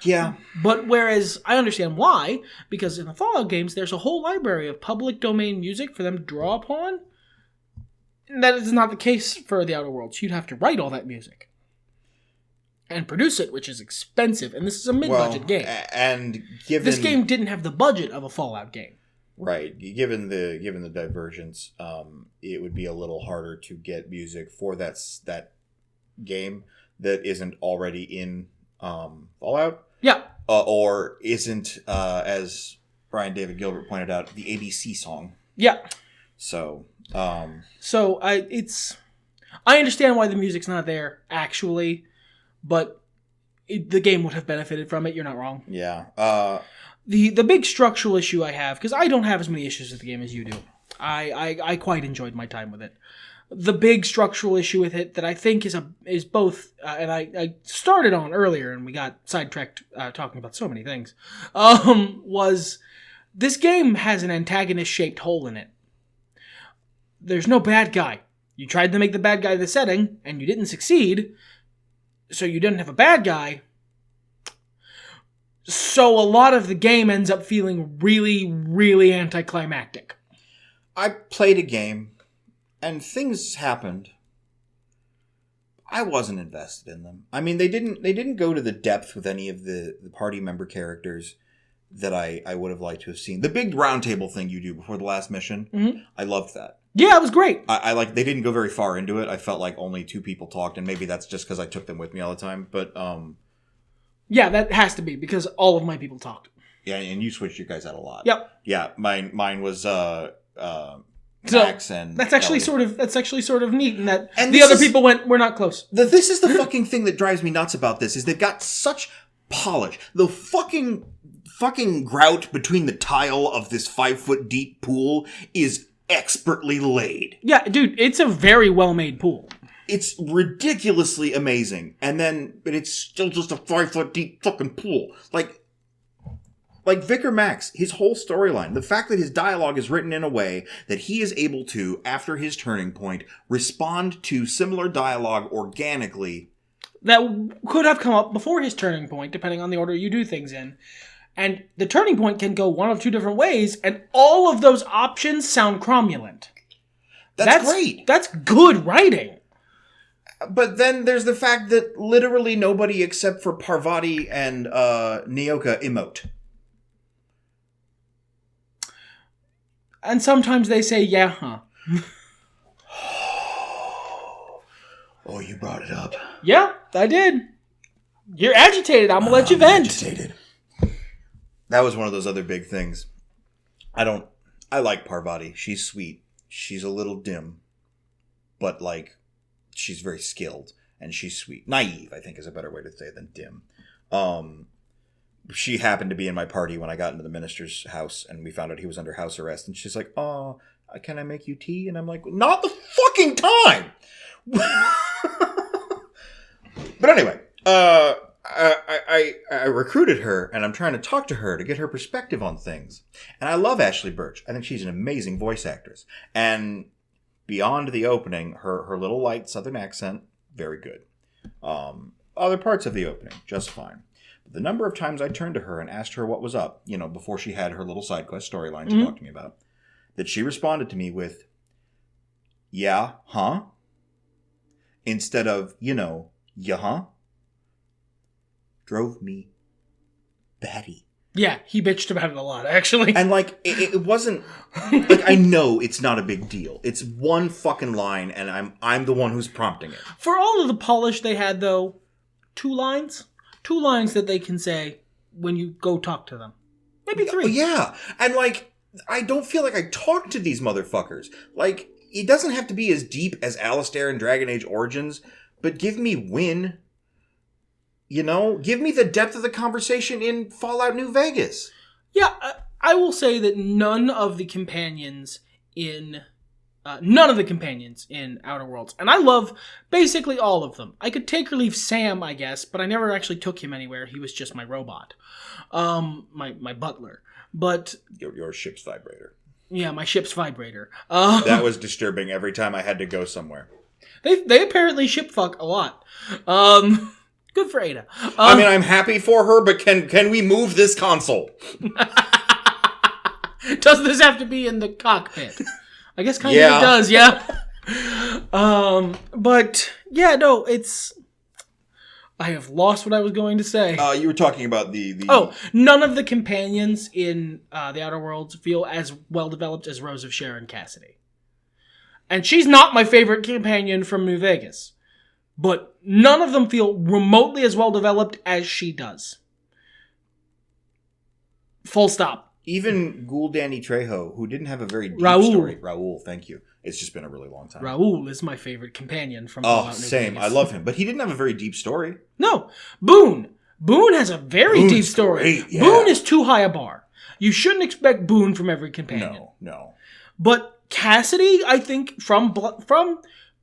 Yeah. But whereas I understand why, because in the Fallout games, there's a whole library of public domain music for them to draw upon. That is not the case for the Outer Worlds. You'd have to write all that music and produce it, which is expensive, and this is a mid-budget game. And given this game didn't have the budget of a Fallout game, right? Given the divergence, it would be a little harder to get music for that game that isn't already in Fallout. Yeah, or isn't, as Brian David Gilbert pointed out, the ABC song. Yeah. So I understand why the music's not there actually. But the game would have benefited from it. You're not wrong. Yeah. The big structural issue I have, because I don't have as many issues with the game as you do. I quite enjoyed my time with it. The big structural issue with it that I think is both, and I started on earlier, and we got sidetracked talking about so many things, was this game has an antagonist-shaped hole in it. There's no bad guy. You tried to make the bad guy the setting, and you didn't succeed. So you didn't have a bad guy. So a lot of the game ends up feeling really, really anticlimactic. I played a game, and things happened. I wasn't invested in them. I mean, they didn't go to the depth with any of the party member characters that I would have liked to have seen. The big roundtable thing you do before the last mission, mm-hmm. I loved that. Yeah, it was great. I like, they didn't go very far into it. I felt like only 2 people talked, and maybe that's just because I took them with me all the time. But yeah, that has to be because all of my people talked. Yeah, and you switched your guys out a lot. Yep. Yeah, mine was Max and that's actually sort of neat in that and the other people went, we're not close. This is the fucking thing that drives me nuts about this is they've got such polish. The fucking grout between the tile of this 5-foot deep pool is expertly laid. Yeah, dude, it's a very well-made pool. It's ridiculously amazing. But it's still just a 5-foot deep fucking pool. Like Vicar Max, his whole storyline, the fact that his dialogue is written in a way that he is able to, after his turning point, respond to similar dialogue organically. That could have come up before his turning point, depending on the order you do things in. And the turning point can go one of two different ways, and all of those options sound cromulent. That's great. That's good writing. But then there's the fact that literally nobody except for Parvati and Nyoka emote. And sometimes they say, yeah, huh. Oh, you brought it up. Yeah, I did. You're agitated. I'm going to let you vent. Agitated. That was one of those other big things. I like Parvati. She's sweet. She's a little dim. But, she's very skilled. And she's sweet. Naive, I think, is a better way to say it than dim. She happened to be in my party when I got into the minister's house, and we found out he was under house arrest. And she's like, "Oh, can I make you tea?" And I'm like, "Not the fucking time!" But anyway, I recruited her, and I'm trying to talk to her to get her perspective on things. And I love Ashley Birch. I think she's an amazing voice actress. And beyond the opening, her little light southern accent, very good. Other parts of the opening, just fine. The number of times I turned to her and asked her what was up, before she had her little side quest storyline to talk to me about, that she responded to me with, "Yeah, huh?" Instead of, yeah, huh? Drove me batty. Yeah, he bitched about it a lot, actually. And, it wasn't... I know it's not a big deal. It's one fucking line, and I'm the one who's prompting it. For all of the polish they had, though, 2 lines? 2 lines that they can say when you go talk to them. Maybe 3. Yeah. And, I don't feel like I talk to these motherfuckers. It doesn't have to be as deep as Alistair in Dragon Age Origins, but give me Wynn. Give me the depth of the conversation in Fallout New Vegas. Yeah, I will say that none of the companions in Outer Worlds, and I love basically all of them. I could take or leave Sam, I guess, but I never actually took him anywhere. He was just my robot, my butler. But your ship's vibrator. Yeah, my ship's vibrator. That was disturbing every time I had to go somewhere. They apparently ship fuck a lot. Good for Ada. I'm happy for her, but can we move this console? Does this have to be in the cockpit? I guess kind of it does, yeah. But yeah, no, it's... I have lost what I was going to say. You were talking about the... Oh, none of the companions in the Outer Worlds feel as well developed as Rose of Sharon Cassidy. And she's not my favorite companion from New Vegas. But none of them feel remotely as well developed as she does. Full stop. Even Ghoul Danny Trejo, who didn't have a very deep story. Raul, thank you. It's just been a really long time. Raul is my favorite companion from Fallout New same. Vegas. I love him. But he didn't have a very deep story. No. Boone. Boone has a very deep story. Great, yeah. Boone is too high a bar. You shouldn't expect Boone from every companion. No. But Cassidy, I think, from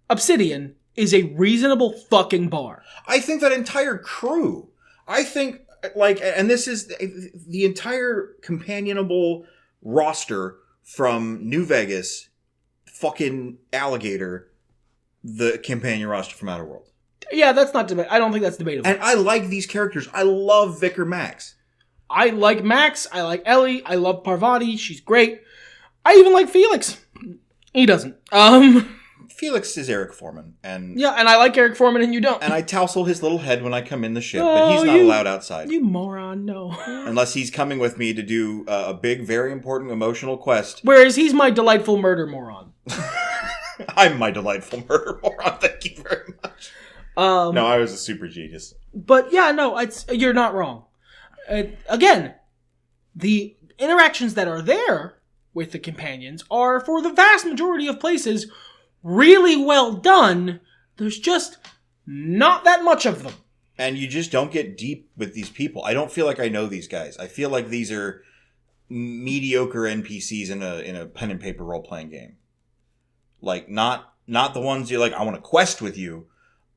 Obsidian, is a reasonable fucking bar. I think that entire crew. I think, and this is the entire companionable roster from New Vegas, fucking Alligator, the companion roster from Outer World. Yeah, that's not debatable. I don't think that's debatable. And I like these characters. I love Vicar Max. I like Max. I like Ellie. I love Parvati. She's great. I even like Felix. He doesn't. Felix is Eric Foreman, and yeah, and I like Eric Foreman, and you don't. And I tousle his little head when I come in the ship, but he's not allowed outside. You moron, no. Unless he's coming with me to do a big, very important emotional quest. Whereas he's my delightful murder moron. I'm my delightful murder moron. Thank you very much. No, I was a super genius. But yeah, no, you're not wrong. Again, the interactions that are there with the companions are, for the vast majority of places, really well done. There's just not that much of them. And you just don't get deep with these people. I don't feel like I know these guys. I feel like these are mediocre NPCs in a pen and paper role-playing game. Not Not the ones you're like, I want to quest with you.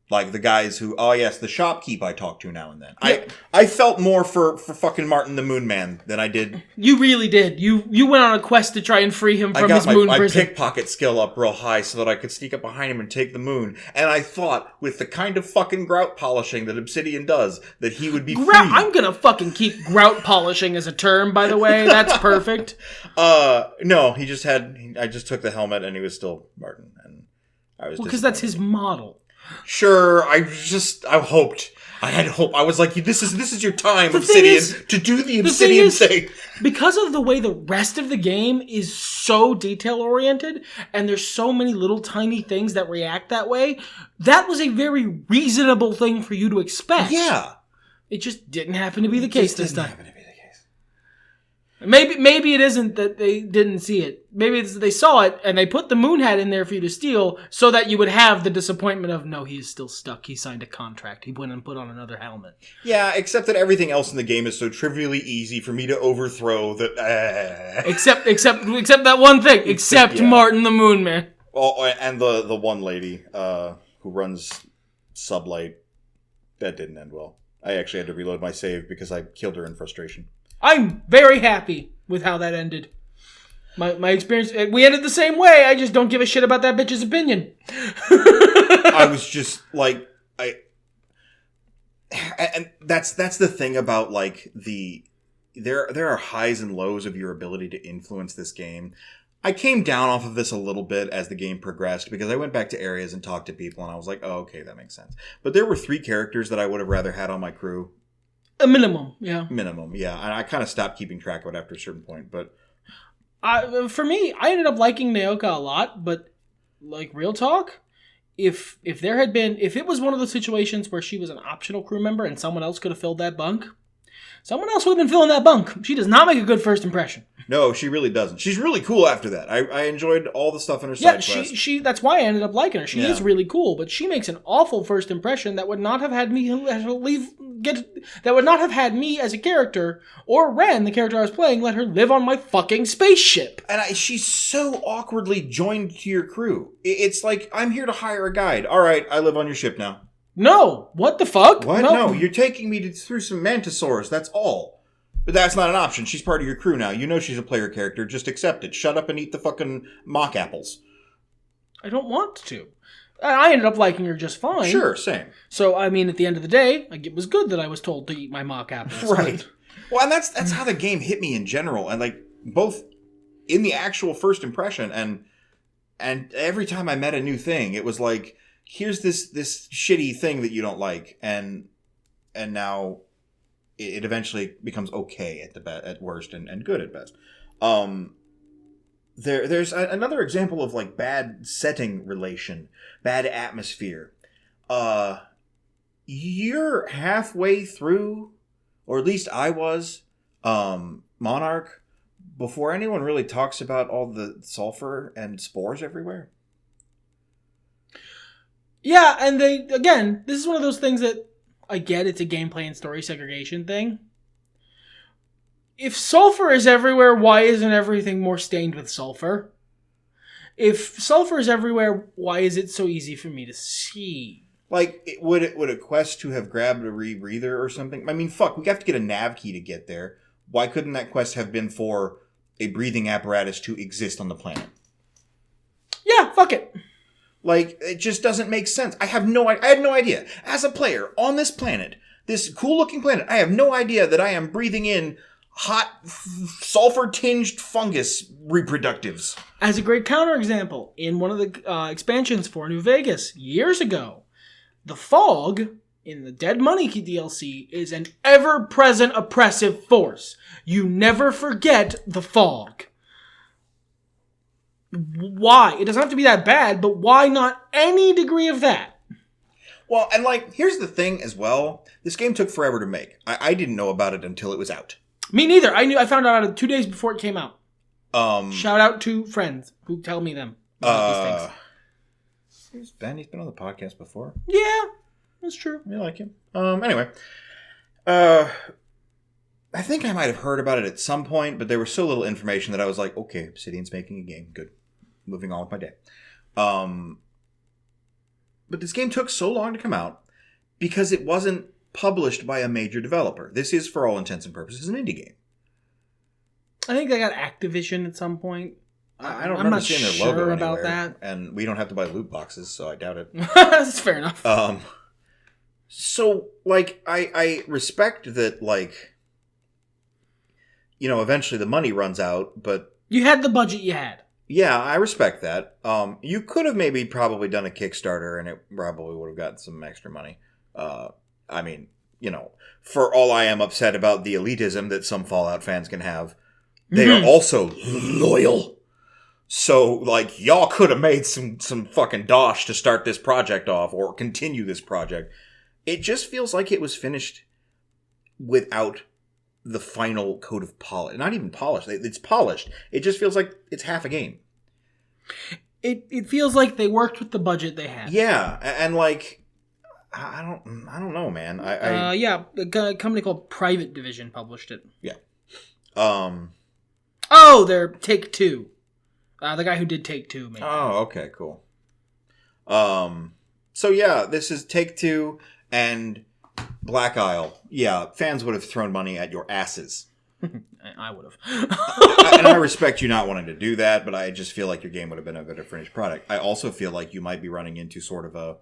Like the guys who, oh yes, the shopkeep I talk to now and then. Yeah. I felt more for fucking Martin the Moon Man than I did. You really did. You went on a quest to try and free him from his moon prison. I got my pickpocket skill up real high so that I could sneak up behind him and take the moon. And I thought, with the kind of fucking grout polishing that Obsidian does, that he would be free. I'm gonna fucking keep grout polishing as a term, by the way. That's perfect. No, I just took the helmet and he was still Martin. And I was because that's his model. Sure, I hoped. I had hope. I was like, this is your time, Obsidian, to do the Obsidian thing. Because of the way the rest of the game is so detail-oriented, and there's so many little tiny things that react that way, that was a very reasonable thing for you to expect. Yeah. It just didn't happen to be the case this time. Maybe it isn't that they didn't see it. Maybe it's that they saw it and they put the moon hat in there for you to steal so that you would have the disappointment of, no, he's still stuck. He signed a contract. He went and put on another helmet. Yeah, except that everything else in the game is so trivially easy for me to overthrow that... Except that one thing. Except Martin the Moon Man. Oh, and the one lady who runs Sublight. That didn't end well. I actually had to reload my save because I killed her in frustration. I'm very happy with how that ended. My experience, we ended the same way. I just don't give a shit about that bitch's opinion. I was just like, and that's the thing about like there are highs and lows of your ability to influence this game. I came down off of this a little bit as the game progressed because I went back to areas and talked to people and I was like, oh, okay, that makes sense. But there were 3 characters that I would have rather had on my crew. A minimum, yeah. Minimum, yeah. And I kind of stopped keeping track of it after a certain point, but... for me, I ended up liking Naoka a lot, but, like, real talk, if it was one of those situations where she was an optional crew member and someone else could have filled that bunk, someone else would have been filling that bunk. She does not make a good first impression. No, she really doesn't. She's really cool after that. I enjoyed all the stuff in her side quest. She that's why I ended up liking her. She is really cool, but she makes an awful first impression that would not have had me as a character, or Ren, the character I was playing, let her live on my fucking spaceship. And she's so awkwardly joined to your crew. It's like, I'm here to hire a guide. All right, I live on your ship now. No, what the fuck? What? No, you're taking me through some Mantisaurs, that's all. But that's not an option. She's part of your crew now. You know she's a player character. Just accept it. Shut up and eat the fucking mock apples. I don't want to. I ended up liking her just fine. Sure, same. So, I mean, at the end of the day, like, it was good that I was told to eat my mock apples. Right. Well, and that's how the game hit me in general. And, like, both in the actual first impression and every time I met a new thing, it was like, here's this shitty thing that you don't like. And now... it eventually becomes okay at worst and good at best. There's another example of like bad setting relation, bad atmosphere. You're halfway through, or at least I was, Monarch, before anyone really talks about all the sulfur and spores everywhere. Yeah, and this is one of those things that I get, it's a gameplay and story segregation thing. If sulfur is everywhere, why isn't everything more stained with sulfur? If sulfur is everywhere, why is it so easy for me to see? Like, would a quest to have grabbed a rebreather or something? I mean, fuck, we have to get a nav key to get there. Why couldn't that quest have been for a breathing apparatus to exist on the planet? Yeah, fuck it. Like, it just doesn't make sense. I had no idea. As a player, on this planet, this cool-looking planet, I have no idea that I am breathing in hot, sulfur-tinged fungus reproductives. As a great counterexample, in one of the expansions for New Vegas, years ago, the fog in the Dead Money DLC is an ever-present oppressive force. You never forget the fog. Why? It doesn't have to be that bad, but why not any degree of that? Well, and like, here's the thing as well. This game took forever to make. I didn't know about it until it was out. Me neither. I found out about it 2 days before it came out. Shout out to friends who tell me them about these things. He's been on the podcast before. Yeah, that's true. I like him. Anyway. I think I might have heard about it at some point, but there was so little information that I was like, okay, Obsidian's making a game. Good. Moving on with my day. But this game took so long to come out because it wasn't published by a major developer. This is, for all intents and purposes, an indie game. I think they got Activision at some point. I don't remember seeing their logo sure anywhere, about that. And we don't have to buy loot boxes, so I doubt it. That's fair enough. So, like, I respect that, like, you know, eventually the money runs out, but... You had the budget you had. Yeah, I respect that. You could have maybe probably done a Kickstarter, and it probably would have gotten some extra money. I mean, you know, for all I am upset about the elitism that some Fallout fans can have, they are also loyal. So, like, y'all could have made some fucking dosh to start this project off or continue this project. It just feels like it was finished without the final coat of polish. Not even polished. It's polished. It just feels like it's half a game. It feels like they worked with the budget they had. Yeah, and like, I don't know, man. Yeah, a company called Private Division published it. Yeah. Oh, they're Take-Two. The guy who did Take-Two made Oh, okay, cool. So yeah, this is Take-Two and Black Isle. Yeah, fans would have thrown money at your asses. I would have. And I respect you not wanting to do that, but I just feel like your game would have been a better finished product. I also feel like you might be running into sort of a...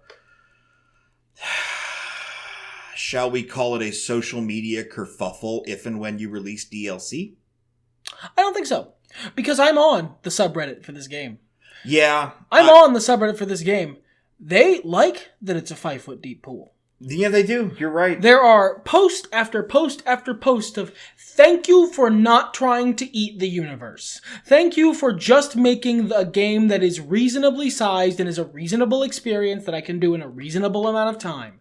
Shall we call it a social media kerfuffle if and when you release DLC? I don't think so. Because I'm on the subreddit for this game. Yeah. I'm on the subreddit for this game. They like that it's a 5-foot deep pool. Yeah, they do. You're right. There are post after post after post of thank you for not trying to eat the universe. Thank you for just making a game that is reasonably sized and is a reasonable experience that I can do in a reasonable amount of time.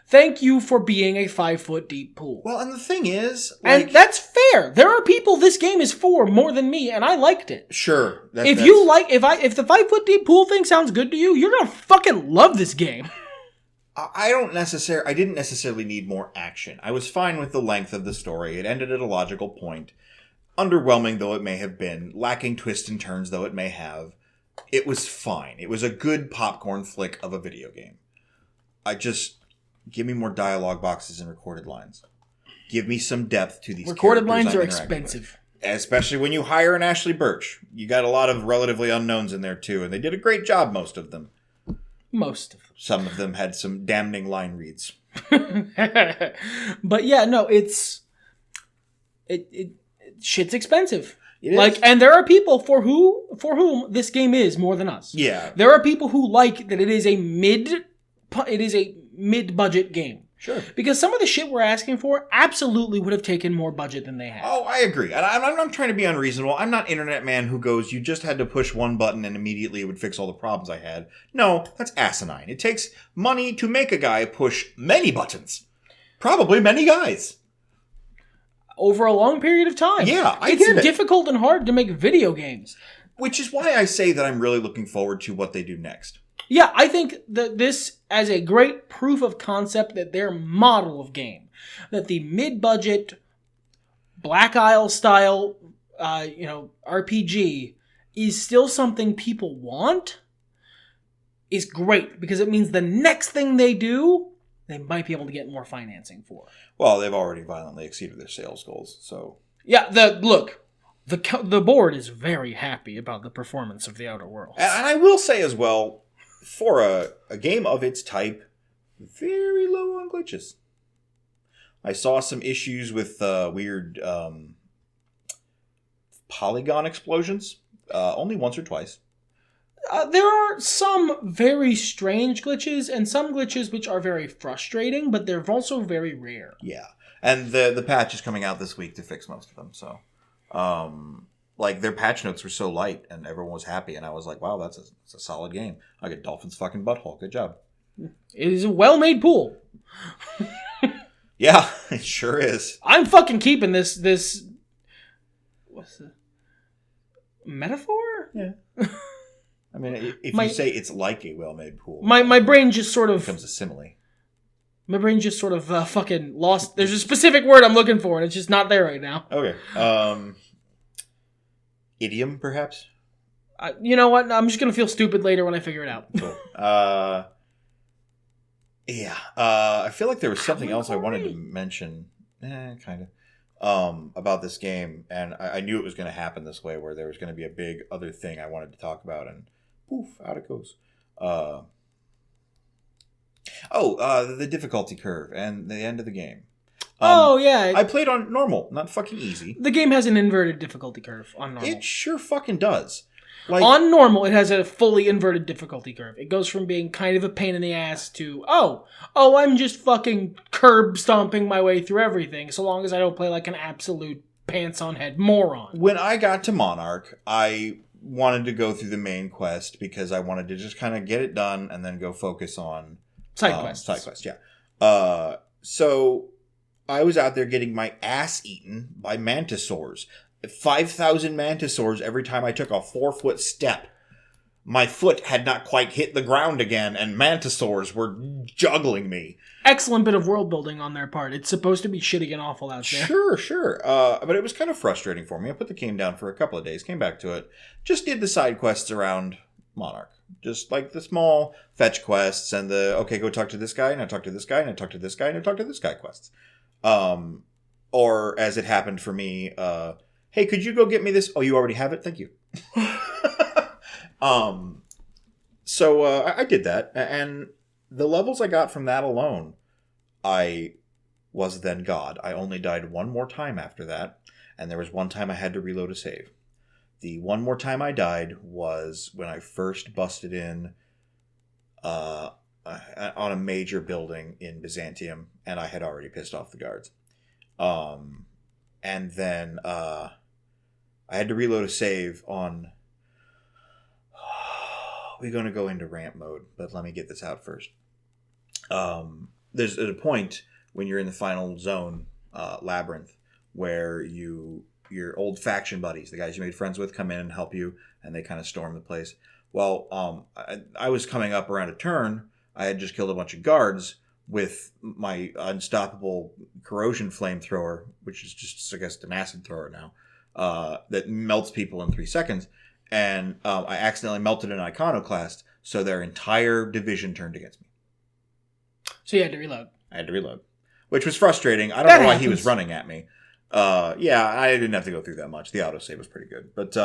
Thank you for being a 5-foot deep pool. Well, and the thing is... Like, and that's fair. There are people this game is for more than me, and I liked it. Sure. If the 5-foot deep pool thing sounds good to you, you're going to fucking love this game. I didn't necessarily need more action. I was fine with the length of the story. It ended at a logical point. Underwhelming though it may have been, lacking twists and turns though it may have, it was fine. It was a good popcorn flick of a video game. Give me more dialogue boxes and recorded lines. Give me some depth to these recorded characters lines are expensive. Especially when you hire an Ashley Birch. You got a lot of relatively unknowns in there too, and they did a great job, most of them. Most of them. Some of them had some damning line reads. But yeah, no, shit's expensive. It is. And there are people for whom this game is more than us. Yeah. There are people who like that it is a mid-budget game. Sure. Because some of the shit we're asking for absolutely would have taken more budget than they had. Oh, I agree. And I'm not trying to be unreasonable. I'm not Internet Man who goes, you just had to push one button and immediately it would fix all the problems I had. No, that's asinine. It takes money to make a guy push many buttons. Probably many guys. Over a long period of time. Yeah, I get it. It's difficult and hard to make video games. Which is why I say that I'm really looking forward to what they do next. Yeah, I think that this as a great proof of concept that their model of game, that the mid-budget Black Isle style, RPG is still something people want, is great because it means the next thing they do, they might be able to get more financing for. Well, they've already violently exceeded their sales goals, so yeah. The board is very happy about the performance of The Outer Worlds, and I will say as well, for a game of its type, very low on glitches. I saw some issues with weird polygon explosions, only once or twice. There are some very strange glitches, and some glitches which are very frustrating, but they're also very rare. Yeah, and the patch is coming out this week to fix most of them, so... their patch notes were so light and everyone was happy. And I was like, wow, that's a solid game. I get Dolphin's fucking butthole. Good job. It is a well-made pool. Yeah, it sure is. I'm fucking keeping this what's the metaphor? Yeah. I mean, if you say it's like a well-made pool. My brain just sort of... It becomes a simile. My brain just sort of fucking lost... There's a specific word I'm looking for and it's just not there right now. Okay. Idiom, perhaps? You know what? I'm just going to feel stupid later when I figure it out. Cool. Yeah. I feel like there was something else I wanted to mention. Kind of. About this game. And I knew it was going to happen this way, where there was going to be a big other thing I wanted to talk about. And poof, out it goes. The difficulty curve and the end of the game. Yeah. I played on normal, not fucking easy. The game has an inverted difficulty curve on normal. It sure fucking does. Like, on normal, it has a fully inverted difficulty curve. It goes from being kind of a pain in the ass to, I'm just fucking curb stomping my way through everything, so long as I don't play like an absolute pants-on-head moron. When I got to Monarch, I wanted to go through the main quest because I wanted to just kind of get it done and then go focus on side quests. Side quests, yeah. So I was out there getting my ass eaten by mantisaurs. 5,000 mantisaurs every time I took a 4-foot step. My foot had not quite hit the ground again, and mantisaurs were juggling me. Excellent bit of world building on their part. It's supposed to be shitty and awful out there. Sure. But it was kind of frustrating for me. I put the game down for a couple of days, came back to it, just did the side quests around Monarch. Just like the small fetch quests and the, go talk to this guy, and I talk to this guy, and I talk to this guy, and I talk to this guy quests. Or as it happened for me, hey, could you go get me this? Oh, you already have it? Thank you. So I did that, and the levels I got from that alone, I was then God. I only died one more time after that, and there was one time I had to reload a save. The one more time I died was when I first busted in on a major building in Byzantium, and I had already pissed off the guards. And then I had to reload a save on... We're going to go into rant mode, but let me get this out first. There's a point when you're in the final zone, Labyrinth, where your old faction buddies, the guys you made friends with, come in and help you, and they kind of storm the place. Well, I was coming up around a turn. I had just killed a bunch of guards with my unstoppable corrosion flamethrower, which is just, I guess, an acid thrower now, that melts people in 3 seconds. And I accidentally melted an iconoclast, so their entire division turned against me. So you had to reload. I had to reload, which was frustrating. I don't know why he was running at me. Yeah, I didn't have to go through that much. The autosave was pretty good. But,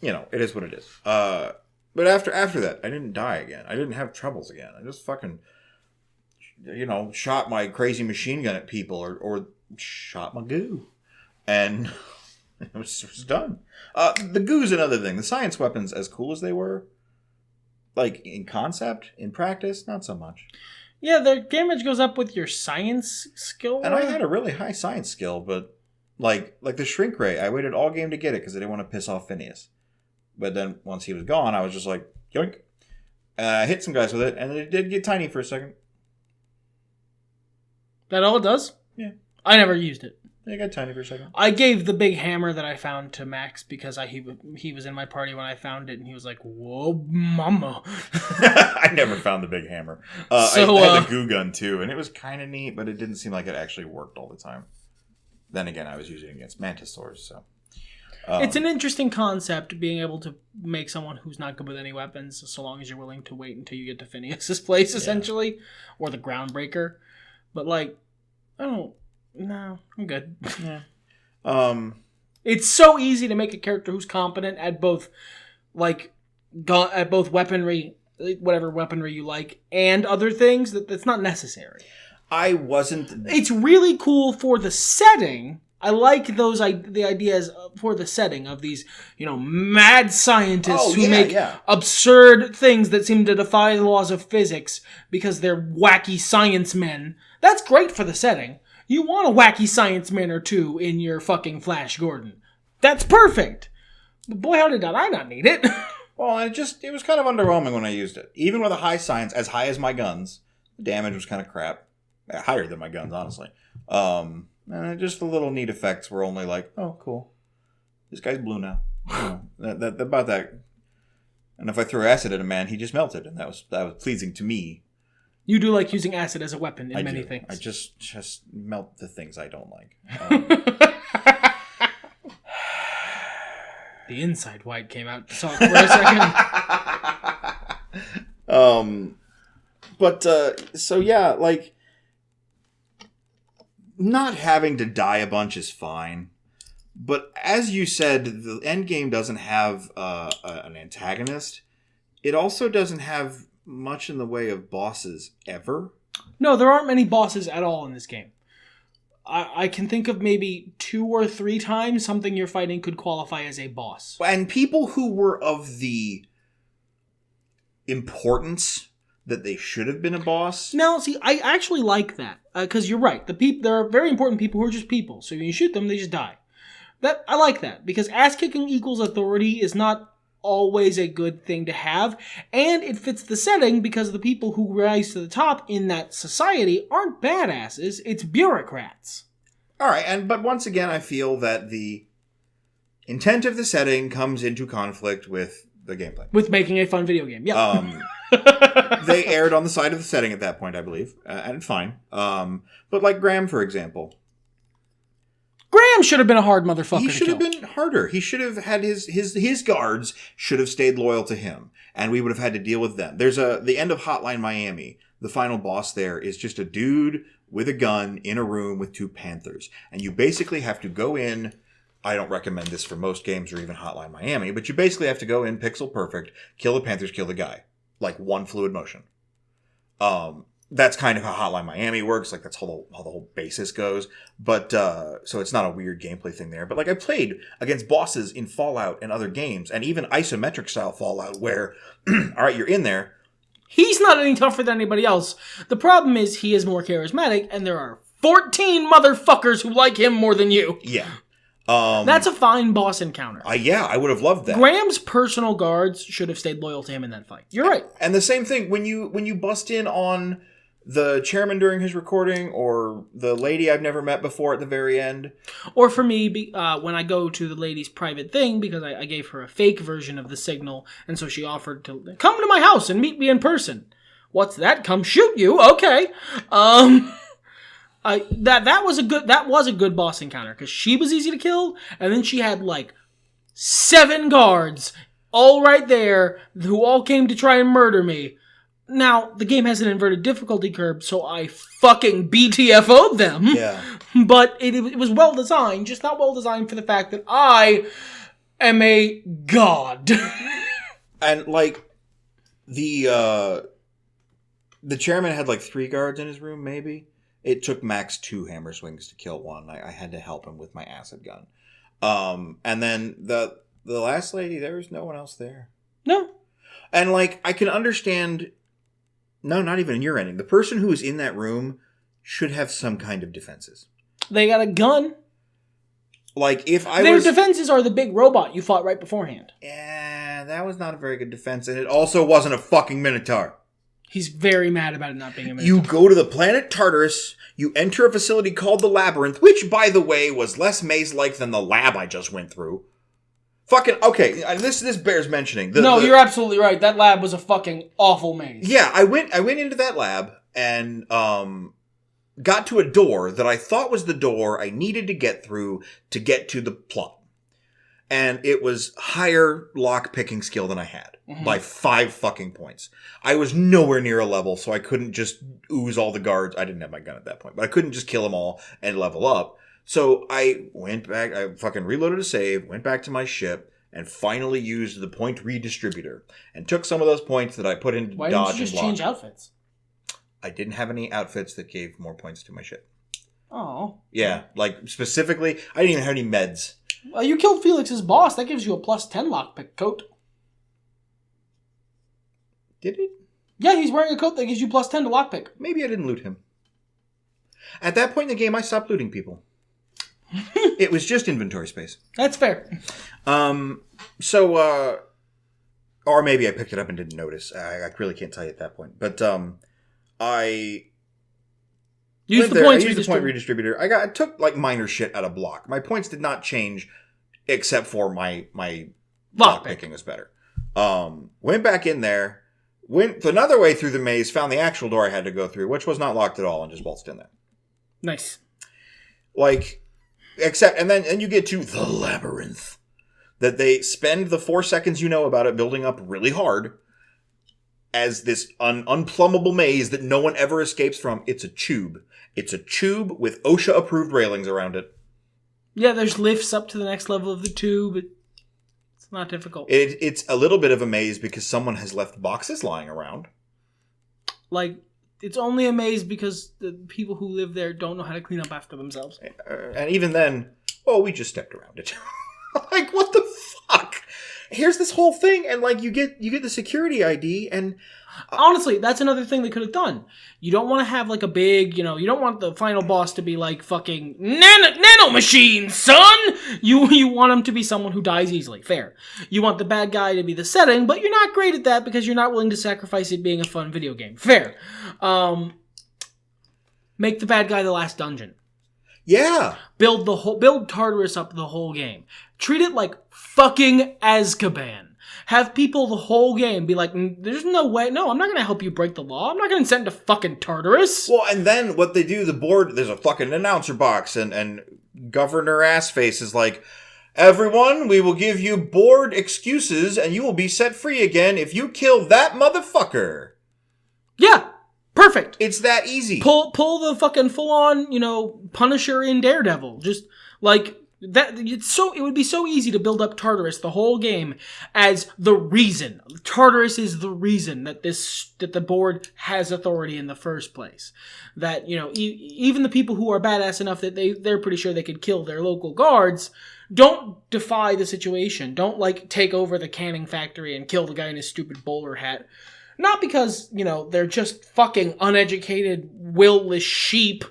it is what it is. But after that, I didn't die again. I didn't have troubles again. I just fucking, shot my crazy machine gun at people or shot my goo. And... It was done. The goo's another thing. The science weapons, as cool as they were, like in concept, in practice, not so much. Yeah, their damage goes up with your science skill. And I had a really high science skill, but like the shrink ray, I waited all game to get it because I didn't want to piss off Phineas. But then once he was gone, I was just like, yoink. And I hit some guys with it, and it did get tiny for a second. That all it does? Yeah. I never used it. It got tiny for a second. I gave the big hammer that I found to Max because he was in my party when I found it, and he was like, "Whoa, mama!" I never found the big hammer. I had the goo gun too, and it was kind of neat, but it didn't seem like it actually worked all the time. Then again, I was using it against mantisaurs, so it's an interesting concept, being able to make someone who's not good with any weapons, so long as you're willing to wait until you get to Phineas's place, essentially, or the Groundbreaker. But no, I'm good. Yeah. It's so easy to make a character who's competent at both, weaponry, whatever weaponry you like, and other things that's not necessary. It's really cool for the setting. I like the ideas for the setting of these, mad scientists who make absurd things that seem to defy the laws of physics because they're wacky science men. That's great for the setting. You want a wacky science man or two in your fucking Flash Gordon. That's perfect. But boy, how did I not need it? Well, it was kind of underwhelming when I used it. Even with a high science, as high as my guns, the damage was kind of crap. Higher than my guns, honestly. And just the little neat effects were only like, oh, cool. This guy's blue now. About that. And if I threw acid at a man, he just melted, and that was pleasing to me. You do like using acid as a weapon in many things. I just melt the things I don't like. The inside white came out to talk for a second. But, so yeah, like, not having to die a bunch is fine. But as you said, the end game doesn't have an antagonist. It also doesn't have much in the way of bosses ever. No, there aren't many bosses at all in this game. I can think of maybe 2 or 3 times something you're fighting could qualify as a boss. And people who were of the importance that they should have been a boss. Now, see, I actually like that. Because you're right. There are very important people who are just people. So when you shoot them, they just die. I like that. Because ass-kicking equals authority is not always a good thing to have, and it fits the setting because the people who rise to the top in that society aren't badasses, it's bureaucrats. Alright, but once again I feel that the intent of the setting comes into conflict with the gameplay. With making a fun video game, yeah. They erred on the side of the setting at that point, I believe, and fine. But like Graham, for example. Graham should have been a hard motherfucker. He should have been harder. He should have had his guards should have stayed loyal to him, and we would have had to deal with them. There's the end of Hotline Miami. The final boss there is just a dude with a gun in a room with 2 panthers, and you basically have to go in. I don't recommend this for most games or even Hotline Miami, but you basically have to go in pixel perfect, kill the panthers, kill the guy, like one fluid motion. That's kind of how Hotline Miami works. Like, that's how the whole basis goes. But, so it's not a weird gameplay thing there. But, like, I played against bosses in Fallout and other games, and even isometric style Fallout, where, alright, you're in there. He's not any tougher than anybody else. The problem is he is more charismatic, and there are 14 motherfuckers who like him more than you. Yeah. That's a fine boss encounter. Yeah, I would have loved that. Graham's personal guards should have stayed loyal to him in that fight. You're right. And the same thing, when you bust in on the chairman during his recording, or the lady I've never met before at the very end. Or for me, when I go to the lady's private thing, because I gave her a fake version of the signal, and so she offered to come to my house and meet me in person. What's that? Come shoot you? Okay. That was a good boss encounter, because she was easy to kill, and then she had like 7 guards all right there who all came to try and murder me. Now, the game has an inverted difficulty curve, so I fucking BTFO'd them. Yeah. But it was well designed, just not well designed for the fact that I am a god. And, like, the chairman had, like, 3 guards in his room, maybe. It took max 2 hammer swings to kill one. I had to help him with my acid gun. And then the last lady, there was no one else there. No. And, like, I can understand... No, not even in your ending. The person who is in that room should have some kind of defenses. They got a gun. Like, if Their defenses are the big robot you fought right beforehand. Yeah, that was not a very good defense, and it also wasn't a fucking Minotaur. He's very mad about it not being a Minotaur. You go to the planet Tartarus, you enter a facility called the Labyrinth, which, by the way, was less maze-like than the lab I just went through. Fucking, okay, this bears mentioning. You're absolutely right. That lab was a fucking awful maze. Yeah, I went into that lab and got to a door that I thought was the door I needed to get through to get to the plot. And it was higher lock-picking skill than I had by 5 fucking points. I was nowhere near a level, so I couldn't just ooze all the guards. I didn't have my gun at that point, but I couldn't just kill them all and level up. So I went back, I fucking reloaded a save, went back to my ship, and finally used the point redistributor. And took some of those points that I put into Why dodge and block. didn't you just change outfits? I didn't have any outfits that gave more points to my ship. Oh. Yeah, like specifically, I didn't even have any meds. Well, you killed Felix's boss. That gives you a +10 lockpick coat. Did it? Yeah, he's wearing a coat that gives you +10 to lockpick. Maybe I didn't loot him. At that point in the game, I stopped looting people. It was just inventory space. That's fair. Or maybe I picked it up and didn't notice. I really can't tell you at that point. But I used the point redistributor. I took like minor shit out of block. My points did not change, except for my lock picking was better. Went back in there, went another way through the maze, found the actual door I had to go through, which was not locked at all, and just waltzed in there. Nice. Like. And then you get to the Labyrinth. That they spend the 4 seconds you know about it building up really hard. as this unplumbable maze that no one ever escapes from. It's a tube. It's a tube with OWCH-approved railings around it. Yeah, there's lifts up to the next level of the tube. It's not difficult. It's a little bit of a maze because someone has left boxes lying around. Like, it's only a maze because the people who live there don't know how to clean up after themselves. And even then, we just stepped around it. Like, what the fuck? Here's this whole thing, and like you get the security ID, and honestly, that's another thing they could have done. You don't want to have like a big, you don't want the final boss to be like fucking nano machine, son. You want him to be someone who dies easily. Fair. You want the bad guy to be the setting, but you're not great at that because you're not willing to sacrifice it being a fun video game. Fair. Make the bad guy the last dungeon. Yeah. Build Tartarus up the whole game. Treat it like fucking Azkaban. Have people the whole game be like, there's no way, no, I'm not going to help you break the law. I'm not going to send to fucking Tartarus. Well, and then what they do, the board, there's a fucking announcer box, and Governor Assface is like, everyone, we will give you board excuses, and you will be set free again if you kill that motherfucker. Yeah. Perfect. It's that easy. Pull the fucking full-on, Punisher in Daredevil. Just, like, that. It would be so easy to build up Tartarus the whole game as the reason. Tartarus is the reason that the board has authority in the first place. That, even the people who are badass enough that they're pretty sure they could kill their local guards don't defy the situation. Don't, like, take over the canning factory and kill the guy in his stupid bowler hat. Not because, they're just fucking uneducated, will-less sheep,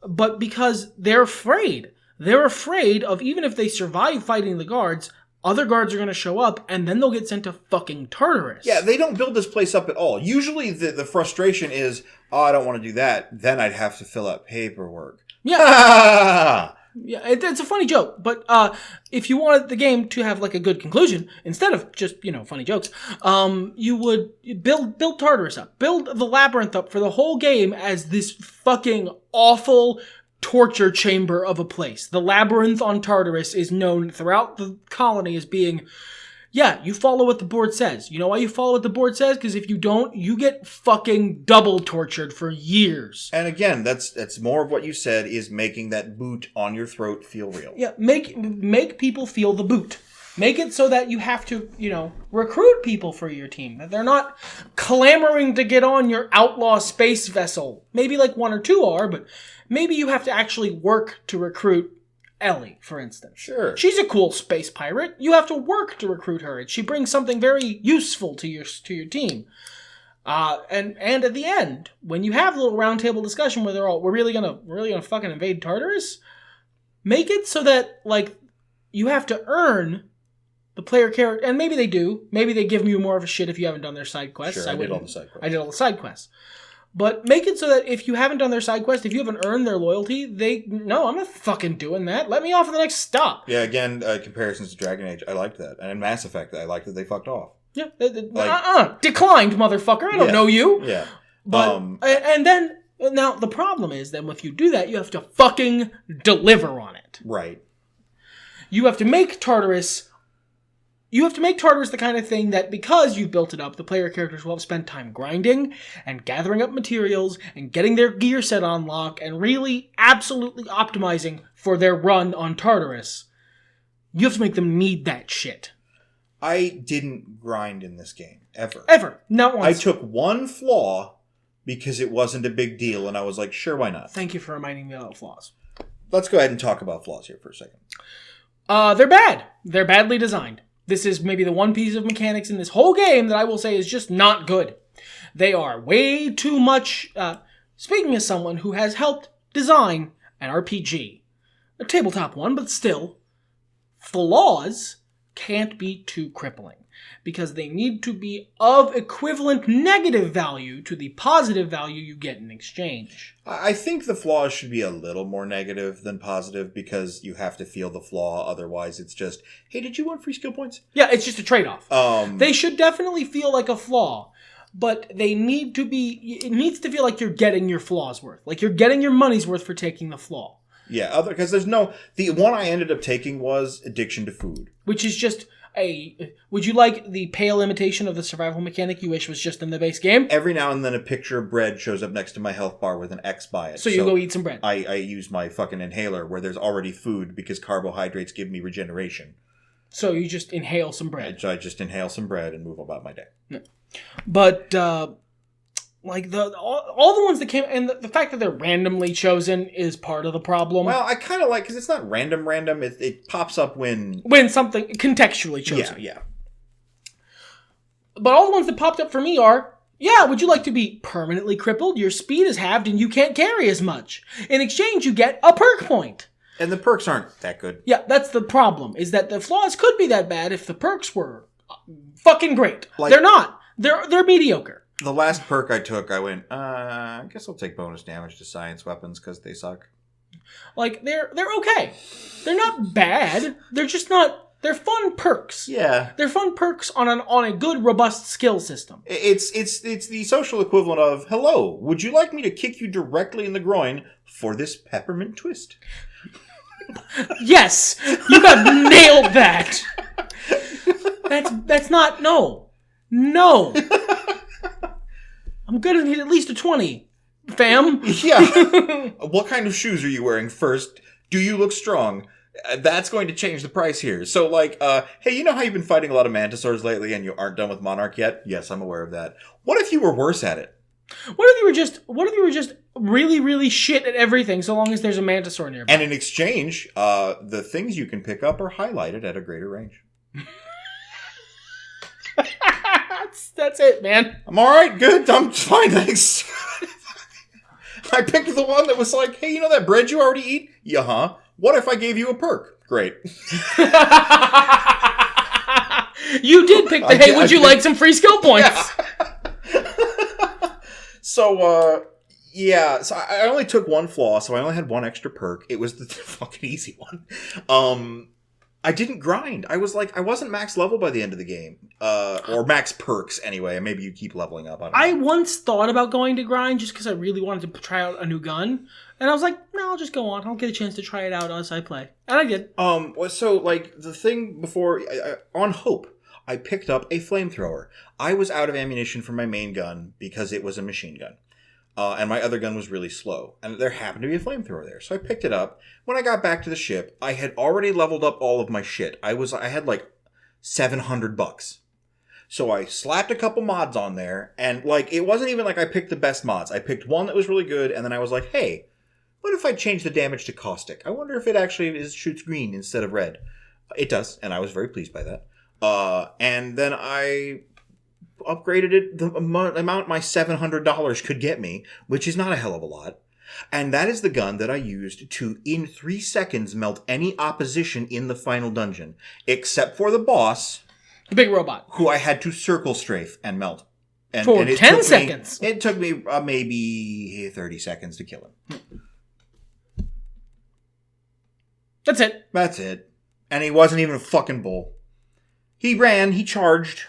but because they're afraid. They're afraid of, even if they survive fighting the guards, other guards are going to show up, and then they'll get sent to fucking Tartarus. Yeah, they don't build this place up at all. Usually the frustration is, I don't want to do that. Then I'd have to fill out paperwork. Yeah. Yeah, it's a funny joke, but if you wanted the game to have like a good conclusion, instead of just, funny jokes, you would build Tartarus up. Build the labyrinth up for the whole game as this fucking awful torture chamber of a place. The labyrinth on Tartarus is known throughout the colony as being, you follow what the board says. You know why you follow what the board says? Because if you don't, you get fucking double tortured for years. And again, that's more of what you said, is making that boot on your throat feel real. Yeah, make people feel the boot. Make it so that you have to, recruit people for your team. That they're not clamoring to get on your outlaw space vessel. Maybe like one or two are, but maybe you have to actually work to recruit Ellie, for instance. Sure. She's a cool space pirate. You have to work to recruit her, and she brings something very useful to your team. And at the end, when you have a little roundtable discussion where they're all, we're really gonna fucking invade Tartarus, make it so that like you have to earn the player character, and maybe they do. Maybe they give you more of a shit if you haven't done their side quests. Sure, I did all the side quests. I did all the side quests. But make it so that if you haven't done their side quest, if you haven't earned their loyalty, I'm not fucking doing that. Let me off at the next stop. Yeah, again, comparisons to Dragon Age, I liked that. And in Mass Effect, I liked that they fucked off. Yeah. Declined, motherfucker. I don't know you. Yeah. But, and then, now the problem is then if you do that, you have to fucking deliver on it. Right. You have to make Tartarus the kind of thing that because you've built it up, the player characters will have spent time grinding and gathering up materials and getting their gear set on lock and really absolutely optimizing for their run on Tartarus. You have to make them need that shit. I didn't grind in this game. Ever. Ever. Not once. I took one flaw because it wasn't a big deal, and I was like, sure, why not? Thank you for reminding me about flaws. Let's go ahead and talk about flaws here for a second. They're bad. They're badly designed. This is maybe the one piece of mechanics in this whole game that I will say is just not good. They are way too much... speaking as someone who has helped design an RPG, a tabletop one, but still, flaws can't be too crippling. Because they need to be of equivalent negative value to the positive value you get in exchange. I think the flaws should be a little more negative than positive because you have to feel the flaw. Otherwise, it's just, hey, did you want free skill points? Yeah, it's just a trade-off. They should definitely feel like a flaw, but it needs to feel like you're getting your flaw's worth. Like you're getting your money's worth for taking the flaw. Yeah, because the one I ended up taking was addiction to food. Which is just Would you like the pale imitation of the survival mechanic you wish was just in the base game? Every now and then a picture of bread shows up next to my health bar with an X by it. So you go eat some bread. I use my fucking inhaler where there's already food because carbohydrates give me regeneration. So you just inhale some bread. I just inhale some bread and move about my day. Yeah. But like all the ones that came, and the fact that they're randomly chosen is part of the problem. Well, I kind of like, because it's not random. It pops up when something contextually chosen. Yeah. But all the ones that popped up for me are, would you like to be permanently crippled? Your speed is halved and you can't carry as much. In exchange, you get a perk point. And the perks aren't that good. Yeah, that's the problem, is that the flaws could be that bad if the perks were fucking great. Like, they're not. They're mediocre. The last perk I took, I went, I guess I'll take bonus damage to science weapons because they suck. Like, they're okay. They're not bad. They're just not... They're fun perks. Yeah. They're fun perks on a good, robust skill system. It's the social equivalent of, hello, would you like me to kick you directly in the groin for this peppermint twist? Yes! You have nailed that! That's not... No. I'm gonna need at least a 20, fam. Yeah. What kind of shoes are you wearing first? Do you look strong? That's going to change the price here. So, like, hey, you know how you've been fighting a lot of mantisaurs lately and you aren't done with Monarch yet? Yes, I'm aware of that. What if you were worse at it? What if you were just really, really shit at everything so long as there's a mantisaur nearby? And in exchange, the things you can pick up are highlighted at a greater range. That's it, man. I'm alright, good, I'm fine, thanks. I picked the one that was like, hey, you know that bread you already eat? Yeah-huh. What if I gave you a perk? Great. You did pick the, hey, would you like some free skill points? Yeah. So I only took one flaw, so I only had one extra perk. It was the fucking easy one. I didn't grind. I wasn't max level by the end of the game. Or max perks, anyway. Maybe you keep leveling up. I once thought about going to grind just because I really wanted to try out a new gun. And I was like, no, I'll just go on. I'll get a chance to try it out as I play. And I did. So, like, the thing before... on Hope, I picked up a flamethrower. I was out of ammunition for my main gun because it was a machine gun. And my other gun was really slow. And there happened to be a flamethrower there. So I picked it up. When I got back to the ship, I had already leveled up all of my shit. I had like $700. So I slapped a couple mods on there. And like, it wasn't even like I picked the best mods. I picked one that was really good. And then I was like, hey, what if I change the damage to caustic? I wonder if it actually shoots green instead of red. It does. And I was very pleased by that. And then I upgraded it the amount my $700 could get me, which is not a hell of a lot. And that is the gun that I used to, in 3 seconds, melt any opposition in the final dungeon. Except for the boss. The big robot. Who I had to circle strafe and melt. For 10 seconds? It took me maybe 30 seconds to kill him. That's it. That's it. And he wasn't even a fucking bull. He ran, he charged.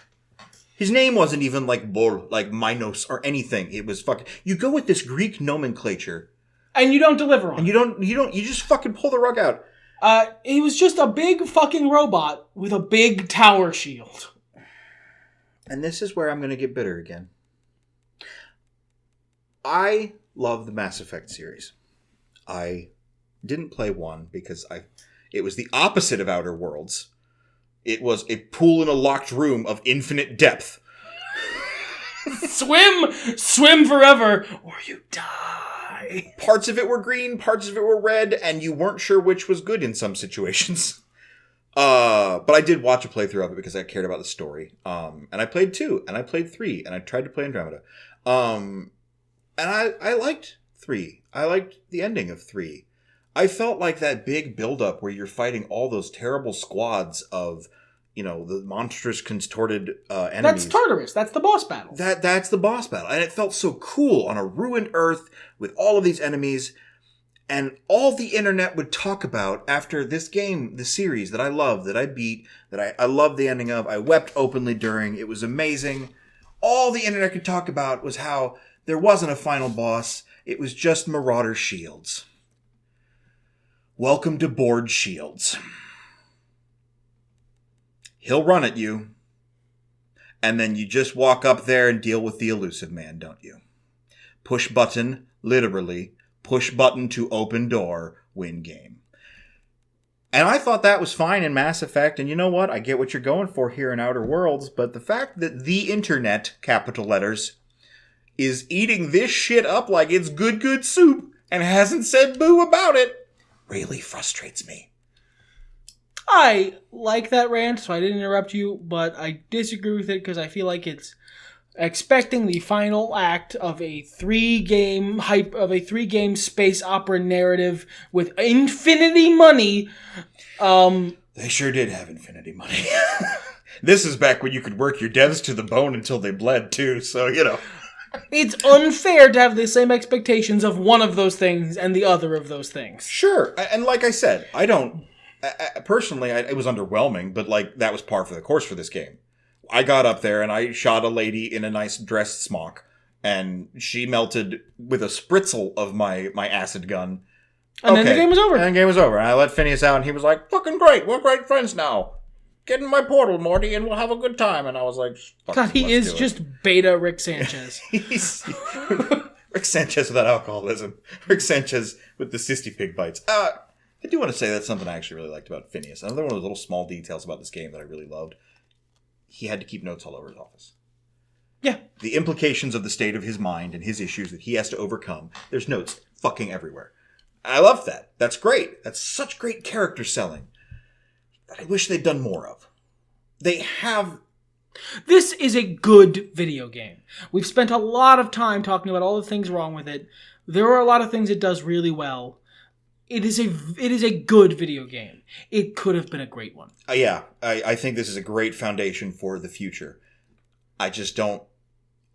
His name wasn't even like Bol, like Minos or anything. It was fucking... You go with this Greek nomenclature. And you don't deliver on it. And you just fucking pull the rug out. He was just a big fucking robot with a big tower shield. And this is where I'm going to get bitter again. I love the Mass Effect series. I didn't play 1 because it was the opposite of Outer Worlds. It was a pool in a locked room of infinite depth. Swim forever, or you die. Parts of it were green, parts of it were red, and you weren't sure which was good in some situations. But I did watch a playthrough of it because I cared about the story. And I played 2, and I played 3, and I tried to play Andromeda. And I liked 3. I liked the ending of 3. I felt like that big buildup where you're fighting all those terrible squads of, the monstrous contorted enemies. That's Tartarus. That's the boss battle. That's the boss battle. And it felt so cool on a ruined Earth with all of these enemies. And all the internet would talk about after this game, the series that I love, that I beat, that I loved the ending of, I wept openly during. It was amazing. All the internet could talk about was how there wasn't a final boss. It was just Marauder shields. Welcome to Board Shields. He'll run at you. And then you just walk up there and deal with the elusive man, don't you? Push button, literally. Push button to open door, win game. And I thought that was fine in Mass Effect. And you know what? I get what you're going for here in Outer Worlds. But the fact that the internet, capital letters, is eating this shit up like it's good soup and hasn't said boo about it really frustrates me. I like that rant, so I didn't interrupt you, but I disagree with it because I feel like it's expecting the final act of a 3-game space opera narrative with infinity money. They sure did have infinity money. This is back when you could work your devs to the bone until they bled too, so you know. It's unfair to have the same expectations of one of those things and the other of those things. Sure, and like I said, I don't... personally, it was underwhelming, but like that was par for the course for this game. I got up there and I shot a lady in a nice dressed smock, and she melted with a spritzel of my acid gun. And then the game was over. And the game was over. And I let Phineas out, and he was like, "Fucking great! We're great friends now. Get in my portal, Morty, and we'll have a good time." And I was like, God, he is just beta Rick Sanchez. He's Rick Sanchez without alcoholism. Rick Sanchez with the cysty pig bites. I do want to say that's something I actually really liked about Phineas. Another one of those little small details about this game that I really loved. He had to keep notes all over his office. Yeah. The implications of the state of his mind and his issues that he has to overcome. There's notes fucking everywhere. I love that. That's great. That's such great character selling that I wish they'd done more of. They have... This is a good video game. We've spent a lot of time talking about all the things wrong with it. There are a lot of things it does really well. It is a good video game. It could have been a great one. Yeah, I think this is a great foundation for the future. I just don't.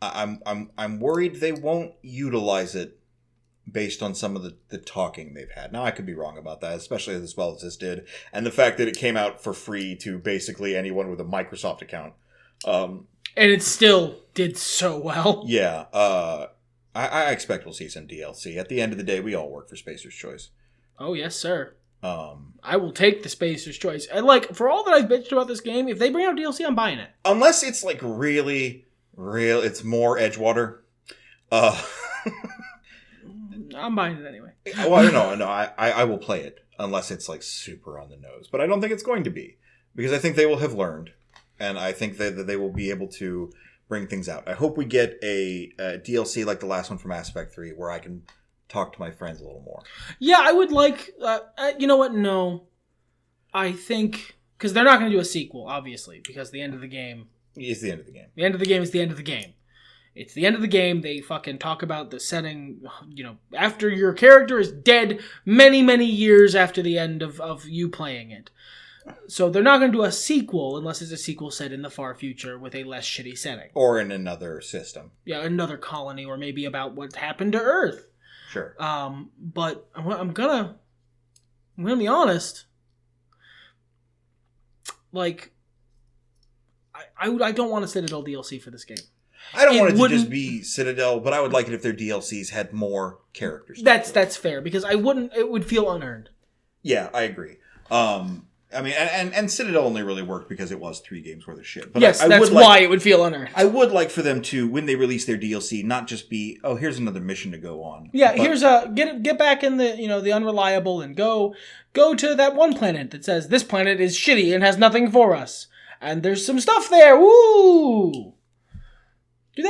I'm worried they won't utilize it based on some of the talking they've had. Now I could be wrong about that, especially as well as this did, and the fact that it came out for free to basically anyone with a Microsoft account. And it still did so well. Yeah, I expect we'll see some DLC. At the end of the day, we all work for Spacer's Choice. Oh, yes, sir. I will take the Spacer's Choice. And, like, for all that I've bitched about this game, if they bring out DLC, I'm buying it. Unless it's, like, really, it's more Edgewater. I'm buying it anyway. Well, no, I will play it. Unless it's, like, super on the nose. But I don't think it's going to be. Because I think they will have learned. And I think that they will be able to bring things out. I hope we get a DLC like the last one from Mass Effect 3, where I can... talk to my friends a little more. Yeah, I would like... you know what? No. I think... Because they're not going to do a sequel, obviously. Because the end of the game... It's the end of the game. The end of the game is the end of the game. It's the end of the game. They fucking talk about the setting, after your character is dead many, many years after the end of you playing it. So they're not going to do a sequel unless it's a sequel set in the far future with a less shitty setting. Or in another system. Yeah, another colony, or maybe about what happened to Earth. Sure. But I'm gonna be honest. Like, I don't want a Citadel DLC for this game. I don't want it to just be Citadel, but I would like it if their DLCs had more characters. That's fair, because it would feel unearned. Yeah, I agree. I mean, and Citadel only really worked because it was 3 games worth of shit. But yes, that's why it would feel unearned. I would like for them to, when they release their DLC, not just be, oh, here's another mission to go on. Yeah, here's get back in the Unreliable and go to that one planet that says this planet is shitty and has nothing for us, and there's some stuff there. Woo! Do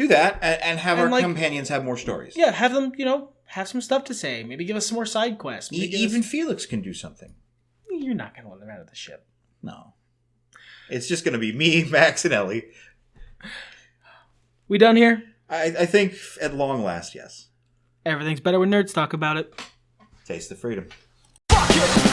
that, and have our companions have more stories. Yeah, have them have some stuff to say. Maybe give us some more side quests. Even Felix can do something. You're not going to let them out of the ship. No. It's just going to be me, Max, and Ellie. We done here? I think at long last, yes. Everything's better when nerds talk about it. Taste the freedom. Fuck it.